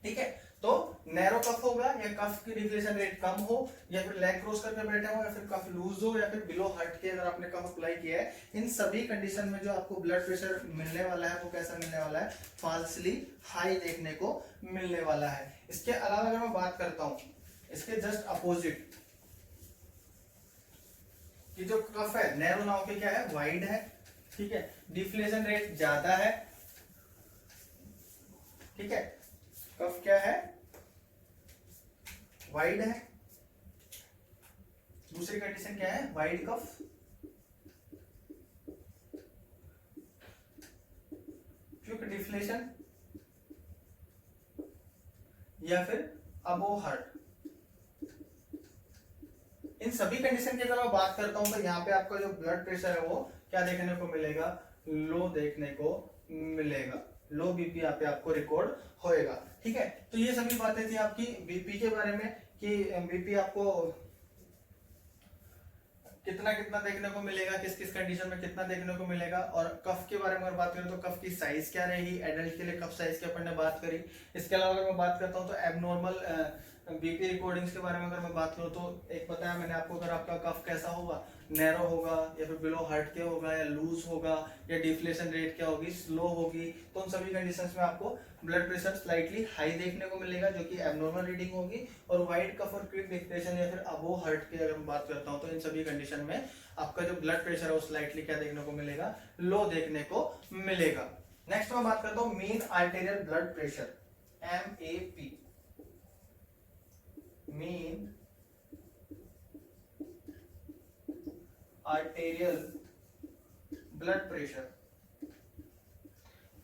ठीक है, तो नैरो कफ होगा या कफ की डिफ्लेशन रेट कम हो, या फिर लेग क्रॉस करके बैठे हो, या फिर कफ लूज हो, या फिर बिलो हार्ट के अगर आपने कफ अप्लाई किया है, इन सभी कंडीशन में जो आपको ब्लड प्रेशर मिलने वाला है वो कैसा मिलने वाला है, फाल्सली हाई देखने को मिलने वाला है। इसके अलावा अगर मैं बात करता हूं इसके जस्ट अपोजिट कि जो कफ है नैरो ना होके क्या है, वाइड है, ठीक है, डिफ्लेशन रेट ज्यादा है, ठीक है, कफ क्या है, वाइड है, दूसरी कंडीशन क्या है, वाइड कफ, क्विक डिफ्लेशन, या फिर अबो हार्ट। इन सभी कंडीशन की अगर मैं बात करता हूं तो यहाँ पे आपका जो ब्लड प्रेशर है वो क्या देखने को मिलेगा, लो देखने को मिलेगा, लो बीपी यहाँ पे आपको रिकॉर्ड होएगा। ठीक है, तो ये सभी बातें थी आपकी बीपी के बारे में कि बीपी आपको कितना कितना देखने को मिलेगा, किस किस कंडीशन में कितना देखने को मिलेगा। और कफ के बारे में अगर बात करें तो कफ की साइज क्या रहेगी, एडल्ट के लिए कफ साइज की अपन ने बात करी। इसके अलावा अगर मैं बात करता हूँ तो एबनॉर्मल बीपी रिकॉर्डिंग्स के बारे में अगर मैं बात करूँ तो एक बताया मैंने आपको, अगर आपका कफ कैसा होगा, नैरो होगा या फिर बिलो हार्ट के होगा या लूज होगा या डिफ्लेशन रेट क्या होगी, स्लो होगी, तो उन सभी कंडीशंस में आपको ब्लड प्रेशर स्लाइटली हाई देखने को मिलेगा जो कि एबनॉर्मल रीडिंग होगी। और वाइड कफ और क्विक डिफ्लेशन या फिर अबो हार्ट की अगर मैं बात करता हूँ तो इन सभी कंडीशन में आपका जो ब्लड प्रेशर है वो स्लाइटली क्या देखने को मिलेगा, लो देखने को मिलेगा। नेक्स्ट मैं बात करता हूँ mean arterial blood pressure, MAP, mean arterial blood pressure.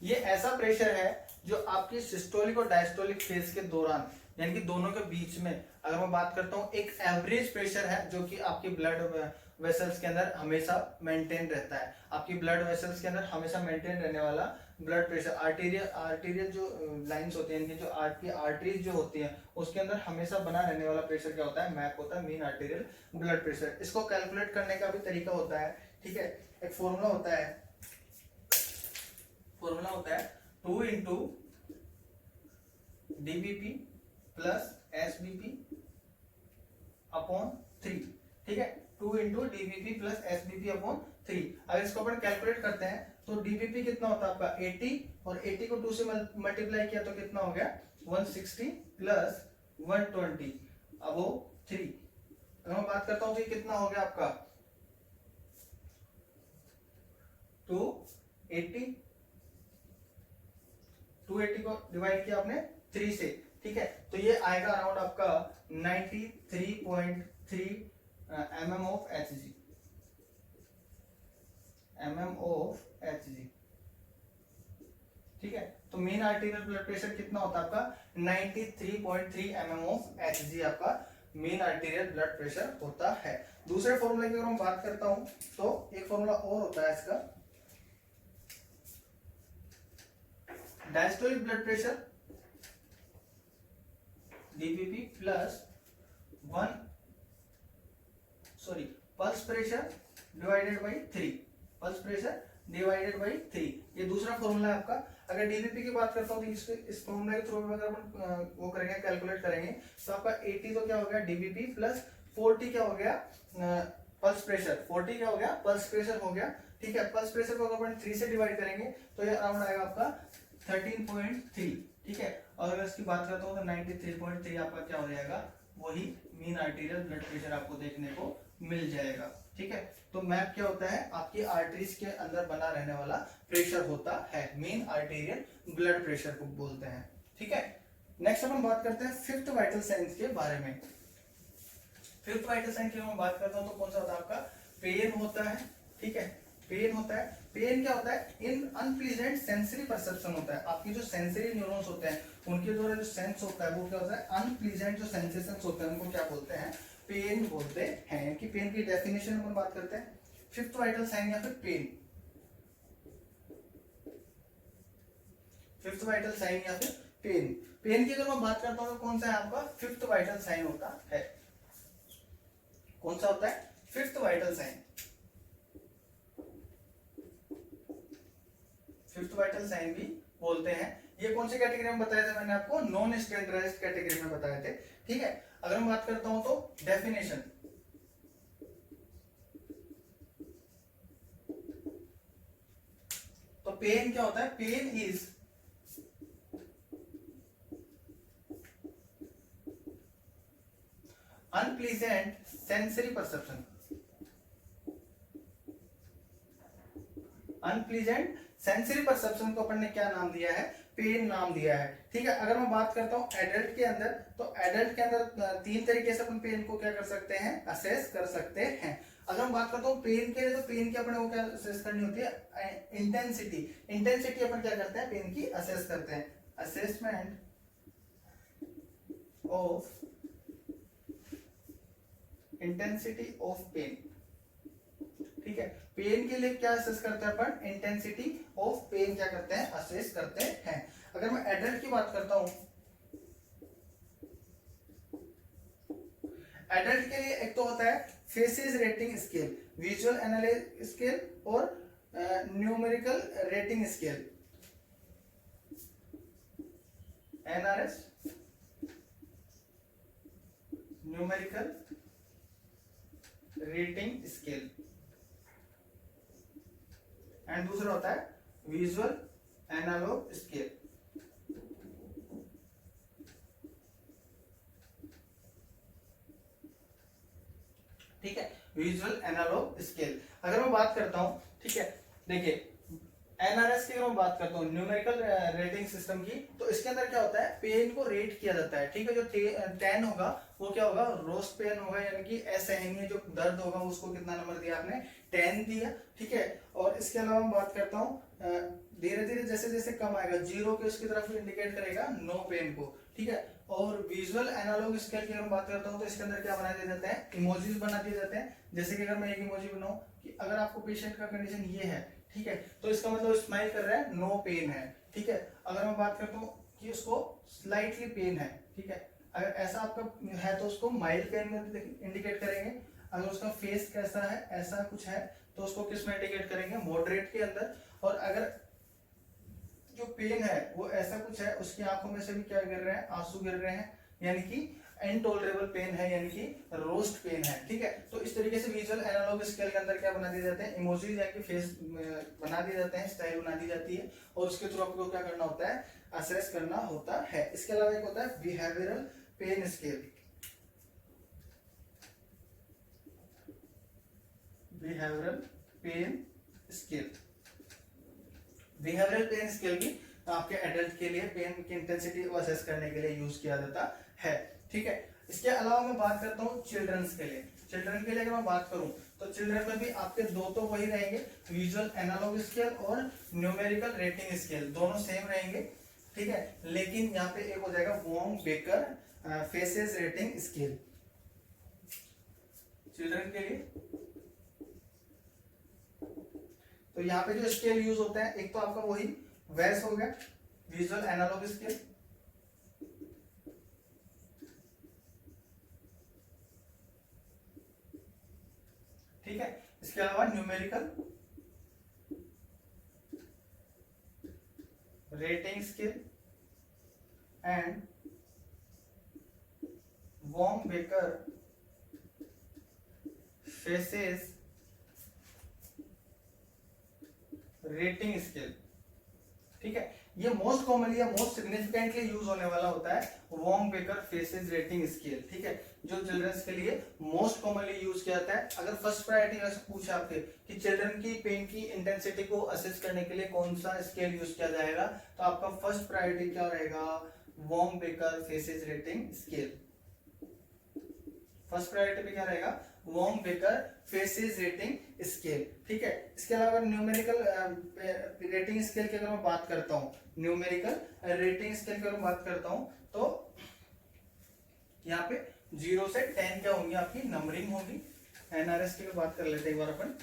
ये ऐसा प्रेशर है जो आपकी सिस्टोलिक और डायस्टोलिक फेज के दौरान यानी कि दोनों के बीच में अगर मैं बात करता हूँ एक एवरेज प्रेशर है जो कि आपकी ब्लड वेसल्स के अंदर हमेशा मेंटेन रहता है। आपकी ब्लड वेसल्स के अंदर हमेशा मेंटेन रहने वाला ब्लड प्रेशर, आर्टेरियल जो लाइंस होती हैं, जो आपकी आर्टरीज जो होती हैं उसके अंदर हमेशा बना रहने वाला प्रेशर क्या होता है, मैप होता है मीन आर्टेरियल ब्लड प्रेशर। इसको कैलकुलेट करने का भी तरीका होता है। ठीक है, एक फॉर्मूला होता है 2 into DBP plus SBP upon 3। ठीक है, 2 into DBP plus SBP upon 3। अगर इसको अपन कैलकुलेट करते हैं तो DBP कितना होता है आपका 80 और 80 को 2 से मल्टीप्लाई किया तो कितना हो गया 160 प्लस 120 अब 3। अगर मैं बात करता हूं तो ये कितना हो गया आपका 280 को डिवाइड किया आपने 3 से। ठीक है, तो ये आएगा अराउंड आपका 93.3 mm ऑफ Hg। ठीक है, तो मेन आर्टेरियल ब्लड प्रेशर कितना होता है आपका 93.3 mm ऑफ Hg आपका मेन आर्टेरियल ब्लड प्रेशर होता है। दूसरे फॉर्मूले की अगर मैं बात करता हूं तो एक फॉर्मूला और होता है इसका, diastolic blood pressure DBP plus pulse pressure divided by 3, pulse pressure divided by 3, ये दूसरा फॉर्मूला है आपका। अगर DBP की बात करता हूँ तो इस फॉर्मूला के थ्रू अगर अपन वो करेंगे कैलकुलेट करेंगे तो आपका 80 तो क्या हो गया DBP प्लस 40 क्या हो गया पल्स प्रेशर, 40 क्या हो गया पल्स प्रेशर हो गया। ठीक है, पल्स प्रेशर को अगर अपन 3 से डिवाइड करेंगे तो ये अराउंड आएगा आपका 13.3। ठीक है, और अगर इसकी बात करता हूँ तो 93.3 आपका क्या हो जाएगा, वही मीन आर्टेरियल ब्लड प्रेशर आपको देखने को मिल जाएगा। ठीक है, तो मैप क्या होता है आपकी आर्टरीज के अंदर बना रहने वाला प्रेशर होता है, मेन आर्टेरियल ब्लड प्रेशर को बोलते हैं। ठीक है, नेक्स्ट हम बात करते हैं फिफ्थ वाइटल साइंस के बारे में। फिफ्थ वाइटल साइन की मैं बात करता हूँ तो कौन सा होता है आपका पेन होता है। ठीक है, पेन होता है। पेन क्या होता है, इन अनप्लीजेंट सेंसरी परसेप्शन होता है। आपकी जो सेंसरी न्यूरॉन्स होते हैं उनके द्वारा जो सेंस होता है वो क्या होता है, अनप्लीजेंट जो सेंसेशंस होते हैं उनको क्या बोलते हैं, पेन बोलते हैं। कि पेन की डेफिनेशन अपन बात करते हैं, फिफ्थ वाइटल साइन या फिर पेन, फिफ्थ वाइटल साइन या फिर पेन। पेन की अगर मैं बात करता हूँ तो कौन सा है आपका फिफ्थ वाइटल साइन होता है, कौन सा होता है fifth vital sign. Fifth vital sign भी बोलते हैं। ये कौन सी कैटेगरी में बताया था मैंने आपको, नॉन स्टैंडर्डाइज्ड कैटेगरी में बताए थे। ठीक है, अगर मैं बात करता हूं तो डेफिनेशन, तो पेन क्या होता है, pain is unpleasant sensory perception, unpleasant sensory perception को अपन ने क्या नाम दिया है, पेन नाम दिया है। ठीक है, अगर मैं बात करता हूं एडल्ट के अंदर, तो एडल्ट के अंदर तीन तरीके से अपन पेन को क्या कर सकते हैं, असेस कर सकते हैं। अगर मैं बात करता हूं पेन के लिए, तो पेन की अपने को क्या असेस करनी होती है, इंटेंसिटी। इंटेंसिटी अपन क्या करते हैं, पेन की असेस करते हैं, assessment of intensity of pain. ठीक है, पेन के लिए क्या असेस करते हैं अपन, इंटेंसिटी ऑफ पेन क्या करते हैं, असेस करते हैं। अगर मैं एडल्ट की बात करता हूं, एडल्ट के लिए एक तो होता है faces rating scale, visual analysis scale और numerical rating scale, NRS, numerical rating scale, and दूसरा होता है विजुअल एनालॉग स्केल। ठीक है, विजुअल एनालॉग स्केल। अगर मैं बात करता हूं, ठीक है, देखिए एनआरएस की अगर मैं बात करता हूँ, न्यूमेरिकल रेटिंग सिस्टम की, तो इसके अंदर क्या होता है, पेन को रेट किया जाता है। ठीक है, जो 10 होगा वो क्या होगा, रोस्ट पेन होगा, यानी कि असहनीय जो दर्द होगा उसको कितना नंबर दिया आपने, 10 दिया। ठीक है, और इसके अलावा मैं बात करता हूँ, धीरे धीरे जैसे जैसे कम आएगा, जीरो के उसकी तरफ इंडिकेट करेगा नो पेन को। ठीक है, और विजुअल एनालॉग स्केल की अगर मैं बात करता हूँ, तो इसके अंदर क्या बना दिए जाते हैं, इमोजीज बना दिए जाते हैं। जैसे कि अगर मैं एक इमोजी बनाऊं कि अगर आपको पेशेंट का कंडीशन ये है, ठीक है, तो इसका मतलब स्माइल कर रहा है, नो पेन है। ठीक है, अगर मैं बात करता हूँ कि उसको स्लाइटली पेन है, ठीक है, अगर ऐसा आपका है तो उसको माइल्ड पेन में इंडिकेट करेंगे। अगर उसका फेस कैसा है, ऐसा कुछ है, तो उसको किस में इंडिकेट करेंगे, मॉडरेट के अंदर। और अगर जो पेन है वो ऐसा कुछ है, उसकी आंखों में से भी क्या गिर रहे हैं, आंसू गिर रहे हैं, यानी कि इनटॉलरेबल पेन है, यानी कि रोस्ट पेन है। ठीक है, तो इस तरीके से विजुअल एनालॉग स्केल के अंदर क्या बना दिए जाते हैं, इमोजीज यानी कि फेस बना दिए जाते हैं, स्टाइल बना दी जाती है, और उसके थ्रू आपको क्या करना होता है, असेस करना होता है। इसके अलावा एक होता है behavioural pain scale, behavioural pain scale. Behavioural pain scale भी आपके एडल्ट के लिए पेन की इंटेंसिटी को असेस करने के लिए यूज किया जाता है। ठीक है, इसके अलावा मैं बात करता हूँ चिल्ड्रंस के लिए। चिल्ड्रन के लिए अगर मैं बात करूं, तो चिल्ड्रन में भी आपके दो तो वही रहेंगे, विजुअल एनालॉग स्केल और न्यूमेरिकल रेटिंग स्केल, दोनों सेम रहेंगे। ठीक है, लेकिन यहाँ पे एक हो जाएगा Wong baker faces rating scale children के लिए। तो यहाँ पे जो स्केल यूज होता है, एक तो आपका वही वैस हो गया, विजुअल एनालॉग स्केल, ठीक है, इसके अलावा numerical rating scale and Wong baker faces rating scale. ठीक है, ये मोस्ट कॉमनली या मोस्ट सिग्निफिकेंटली यूज होने वाला होता है Wong baker faces rating scale. ठीक है, जो चिल्ड्रंस के लिए मोस्ट कॉमनली यूज किया जाता है। अगर फर्स्ट प्रायोरिटी अगर पूछा आपके कि चिल्ड्रन की पेन की इंटेंसिटी को असेस करने के लिए कौन सा स्केल यूज किया जाएगा, तो आपका फर्स्ट प्रायोरिटी क्या रहेगा, Wong baker faces rating scale. First priority पे क्या रहेगा, Wong baker faces rating scale. ठीक है, इसके अलावा न्यूमेरिकल रेटिंग स्केल की अगर मैं बात करता हूँ, न्यूमेरिकल रेटिंग स्केल की अगर मैं बात करता हूँ, तो यहाँ पे 0 से 10 क्या होंगी, आपकी नंबरिंग होगी। एनआरएस की बात कर लेते हैं एक बार अपन।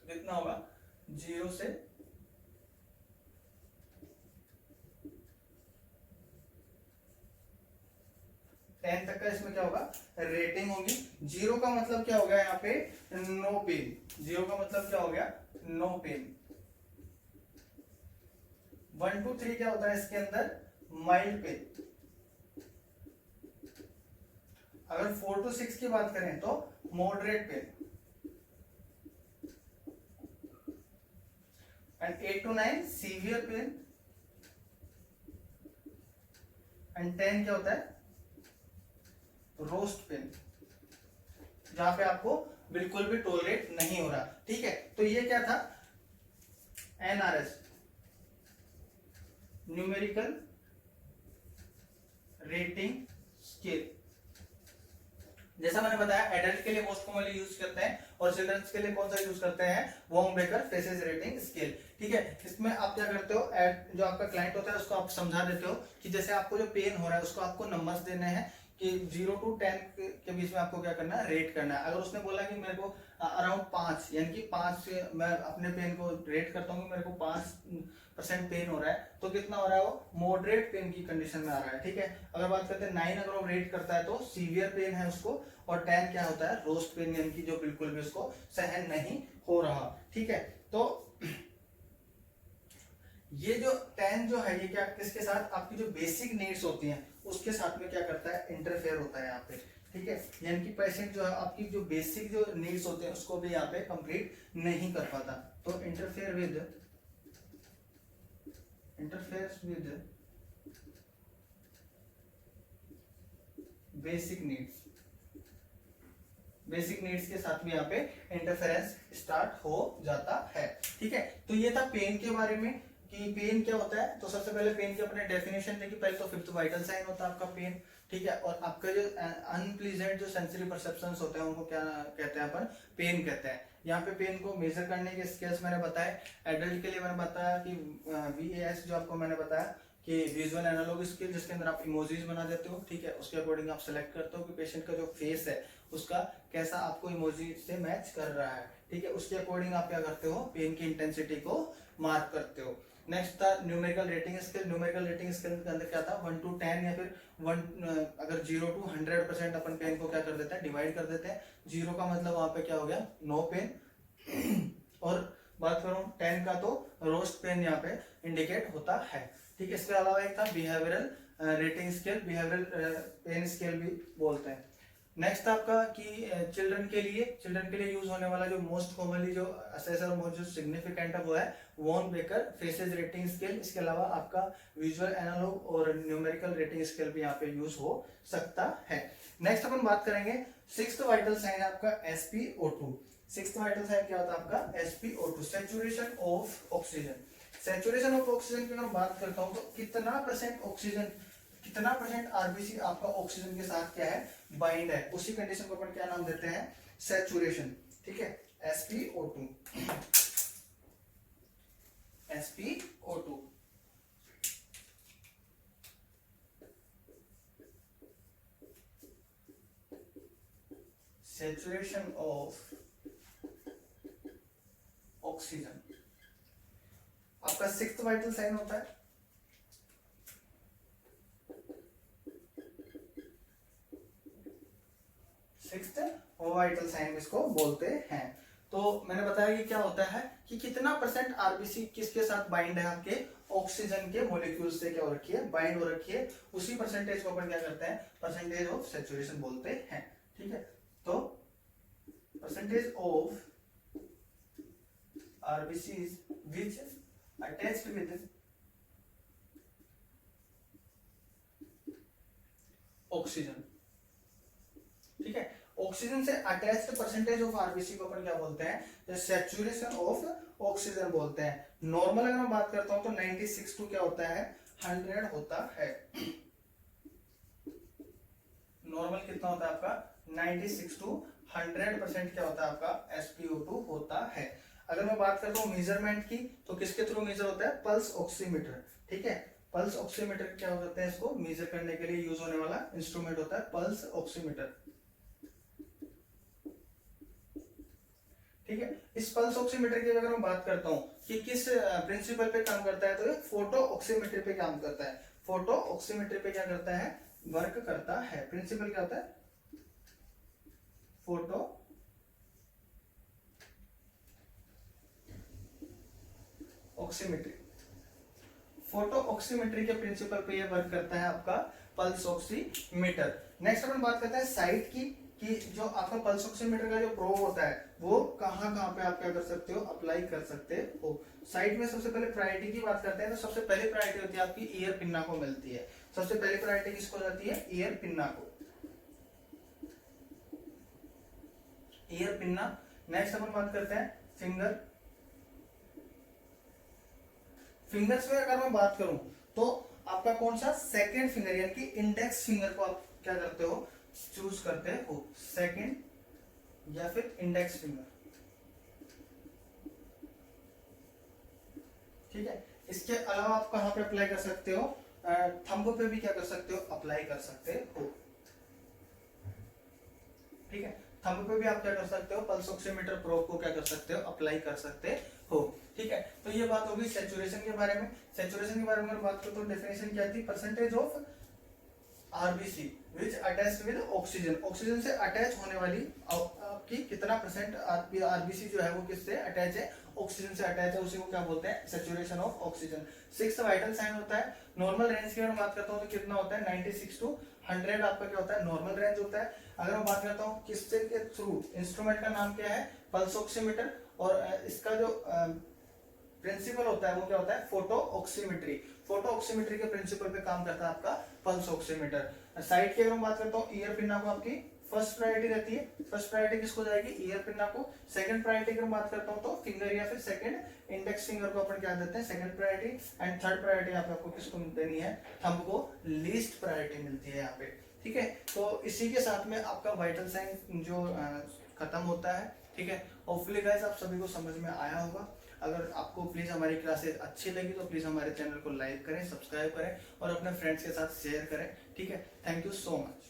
कितना होगा, 0 से 10 तक का इसमें क्या होगा, रेटिंग होगी। 0 का मतलब क्या हो गया यहाँ पे, नो पेन। 0 का मतलब क्या हो गया, नो पेन। 1 to 3 क्या होता है इसके अंदर, माइल्ड पेन। अगर 4 to 6 की बात करें तो moderate pen, and 8 to 9 severe pain, and 10 क्या होता है, रोस्ट पेन, जहां पे आपको बिल्कुल भी टॉलरेट नहीं हो रहा। ठीक है, तो ये क्या था, एनआरएस न्यूमेरिकल रेटिंग स्केल। जैसा मैंने बताया, एडल्ट के लिए मोस्ट कॉमनली यूज करते हैं, और चिल्ड्रंस के लिए कौन सा यूज करते हैं, Wong baker faces rating scale. ठीक है, इसमें आप क्या करते हो, जो आपका क्लाइंट होता है उसको आप समझा देते हो कि जैसे आपको जो पेन हो रहा है उसको आपको नंबर्स देने हैं, कि 0 to 10 के बीच में आपको क्या करना है, रेट करना है। अगर उसने बोला कि मेरे को अराउंड 5, यानी कि 5 से मैं अपने पेन को रेट करता हूँ कि मेरे को 5% पेन हो रहा है, तो कितना हो रहा है, वो मॉडरेट पेन की कंडीशन में आ रहा है, ठीक है। अगर बात करते हैं 9 अगर वो रेट करता है तो सीवियर पेन है उसको, और 10 क्या होता है, रोस्ट पेन, यानी कि जो बिल्कुल भी उसको सहन नहीं हो रहा, ठीक है। तो ये जो 10 जो है, ये क्या किसके साथ, आपकी जो बेसिक नीड्स होती हैं उसके साथ में क्या करता है, इंटरफेयर होता है यहाँ पे, ठीक है। यानी कि पेशेंट जो है आपकी जो बेसिक जो नीड्स होते हैं उसको भी यहाँ पे कंप्लीट नहीं कर पाता। तो interfere with basic needs, basic needs के साथ भी यहाँ पे इंटरफेरेंस स्टार्ट हो जाता है, ठीक है। तो ये था पेन के बारे में कि पेन क्या होता है। तो सबसे पहले पेन की अपने डेफिनेशन देखिए, पहले तो फिफ्थ वाइटल साइन होता है आपका पेन, ठीक है। और आपका जो अनप्लीजेंट जो सेंसरी परसेप्शंस होते हैं उनको क्या कहते हैं, अपन पेन कहते हैं। यहाँ पे पेन को मेजर करने के स्केल्स मैंने बताए। एडल्ट के लिए मैंने बताया कि VAS जो आपको मैंने बताया कि विजुअल एनालॉग स्केल, जिसके अंदर आप इमोजीज बना देते हो, ठीक है। उसके अकॉर्डिंग आप सेलेक्ट करते हो कि पेशेंट का जो फेस है उसका कैसा आपको इमोजी से मैच कर रहा है, ठीक है। उसके अकॉर्डिंग आप क्या करते हो, पेन की इंटेंसिटी को मार्क करते हो। नेक्स्ट था numerical rating scale. Numerical rating scale के अंदर क्या था, 1 to 10 या फिर 1 अगर 0 to 100% अपन पेन को क्या कर देते हैं, डिवाइड कर देते हैं। 0 का मतलब वहां पे क्या हो गया, नो पेन और बात करूं 10 का तो रोस्ट पेन यहाँ पे इंडिकेट होता है, ठीक है। इसके अलावा एक था behavioural rating scale, behavioural pain scale भी बोलते हैं। नेक्स्ट आपका कि चिल्ड्रन के लिए यूज होने वाला जो मोस्ट कॉमनली जो असेसर जो सिग्निफिकेंट है वो है Wong Baker faces rating scale. इसके अलावा आपका विजुअल एनालॉग और न्यूमेरिकल रेटिंग स्केल भी यहाँ पे यूज हो सकता है। नेक्स्ट अपन बात करेंगे सिक्स्थ वाइटल साइन है आपका SpO2। सिक्स्थ वाइटल साइन क्या होता है आपका SpO2, saturation of oxygen. Saturation of oxygen की अगर बात करता हूँ तो कितना परसेंट ऑक्सीजन, कितना परसेंट आरबीसी आपका ऑक्सीजन के साथ क्या है, बाइंड है, उसी कंडीशन को अपन क्या नाम देते हैं, सैचुरेशन, ठीक है। SpO2 saturation of ऑक्सीजन आपका सिक्स्थ वाइटल साइन होता है। सिक्स्थ वाइटल साइन इसको बोलते हैं। तो मैंने बताया कि क्या होता है कि कितना परसेंट आरबीसी किसके साथ बाइंड है, आपके ऑक्सीजन के मॉलिक्यूल से क्या हो रखी है, बाइंड हो रखी है, उसी परसेंटेज को अपन क्या करते हैं, परसेंटेज ऑफ सैचुरेशन बोलते हैं, ठीक है। तो percentage of RBCs which attached with oxygen, ठीक है। ऑक्सीजन से अटैच्ड परसेंटेज ऑफ आरबीसी को अपन क्या बोलते हैं, सैचुरेशन ऑफ ऑक्सीजन बोलते हैं। नॉर्मल अगर मैं बात करता हूं तो 96 टू क्या होता है, 100 होता है। नॉर्मल कितना होता है आपका, 96 टू 100% क्या होता है आपका SpO2 होता है। अगर मैं बात करता हूँ मेजरमेंट की तो किसके थ्रू मेजर होता है, पल्स ऑक्सीमीटर, ठीक है। पल्स ऑक्सीमीटर क्या करते हैं, इसको मेजर करने के लिए यूज होने वाला इंस्ट्रूमेंट होता है पल्स ऑक्सीमीटर, ठीक है। इस पल्स ऑक्सीमीटर की अगर मैं बात करता हूं कि किस प्रिंसिपल पे काम करता है, तो ये फोटो ऑक्सीमीटर पे काम करता है। फोटो ऑक्सीमीटर पे क्या करता है, वर्क करता है। प्रिंसिपल क्या होता है, फोटो ऑक्सीमेट्री, फोटो ऑक्सीमेट्री के प्रिंसिपल पे ये वर्क करता है आपका पल्स ऑक्सीमीटर। नेक्स्ट अपन बात करते हैं साइट की, कि जो आपका पल्स ऑक्सीमीटर का जो प्रोब होता है वो कहां कहां पे आप क्या कर सकते हो, अप्लाई कर सकते हो। साइट में सबसे पहले प्रायोरिटी की बात करते हैं तो सबसे पहले प्रायोरिटी होती है आपकी ईयर पिन्ना को मिलती है। सबसे पहले प्रायोरिटी किसको जाती है, ईयर पिन्ना को, ईयर पिन्ना। नेक्स्ट अपन बात करते हैं फिंगर। फिंगर्स में अगर मैं बात करूं तो आपका कौन सा, सेकेंड फिंगर यानी कि इंडेक्स फिंगर को आप क्या करते हो, चूज करते हो, सेकेंड या फिर इंडेक्स फिंगर, ठीक है। इसके अलावा आप कहां पे अप्लाई कर सकते हो, थंब पे भी क्या कर सकते हो, अप्लाई कर सकते हो। ठीक है। थंब पे भी आप क्या कर सकते हो, पल्स ऑक्सीमीटर प्रोब को क्या कर सकते हो, अप्लाई कर सकते हो। ठीक है, तो ये बात होगी सैचुरेशन के बारे में। सैचुरेशन के बारे में अगर बात करो तो डेफिनेशन क्या थी, percentage of RBC which attach with oxygen, oxygen से अटैच होने वाली आपकी कितना परसेंट आरबीसी जो है वो किससे अटैच है, ऑक्सीजन से अटैच है, उसी को क्या बोलते हैं, saturation of oxygen. Sixth vital sign होता है। नॉर्मल रेंज की अगर बात करता हूँ तो कितना होता है, 96 टू 100 आपका क्या होता है, नॉर्मल रेंज होता है। अगर मैं बात करता हूँ किससे के थ्रू, इंस्ट्रूमेंट का नाम क्या है, पल्स ऑक्सीमीटर, और इसका जो प्रिंसिपल होता है वो क्या होता है, फोटो ऑक्सीमेट्री। फोटो ऑक्सीमेट्री के प्रिंसिपल पे काम करता है आपका पल्स ऑक्सीमीटर। साइड की अगर मैं बात करता हूँ, ईयर पिन्ना को आपकी फर्स्ट प्रायोरिटी रहती है। फर्स्ट प्रायोरिटी किसको जाएगी, ईयर पिन्ना को। सेकंड प्रायोरिटी की बात करता हूँ तो फिंगर या फिर सेकंड इंडेक्स फिंगर को अपन क्या देते हैं, second priority. And third priority आपको किसको देनी है, थंब को लीस्ट प्रायोरिटी मिलती है यहाँ पे। ठीक है, तो इसी के साथ में आपका वाइटल साइन जो खत्म होता है। ठीक है, होपफुली गाइस आप सभी को समझ में आया होगा। अगर आपको प्लीज हमारी क्लासेस अच्छी लगी तो प्लीज हमारे चैनल को लाइक करें, सब्सक्राइब करें और अपने फ्रेंड्स के साथ शेयर करें। ठीक है, थैंक यू सो मच।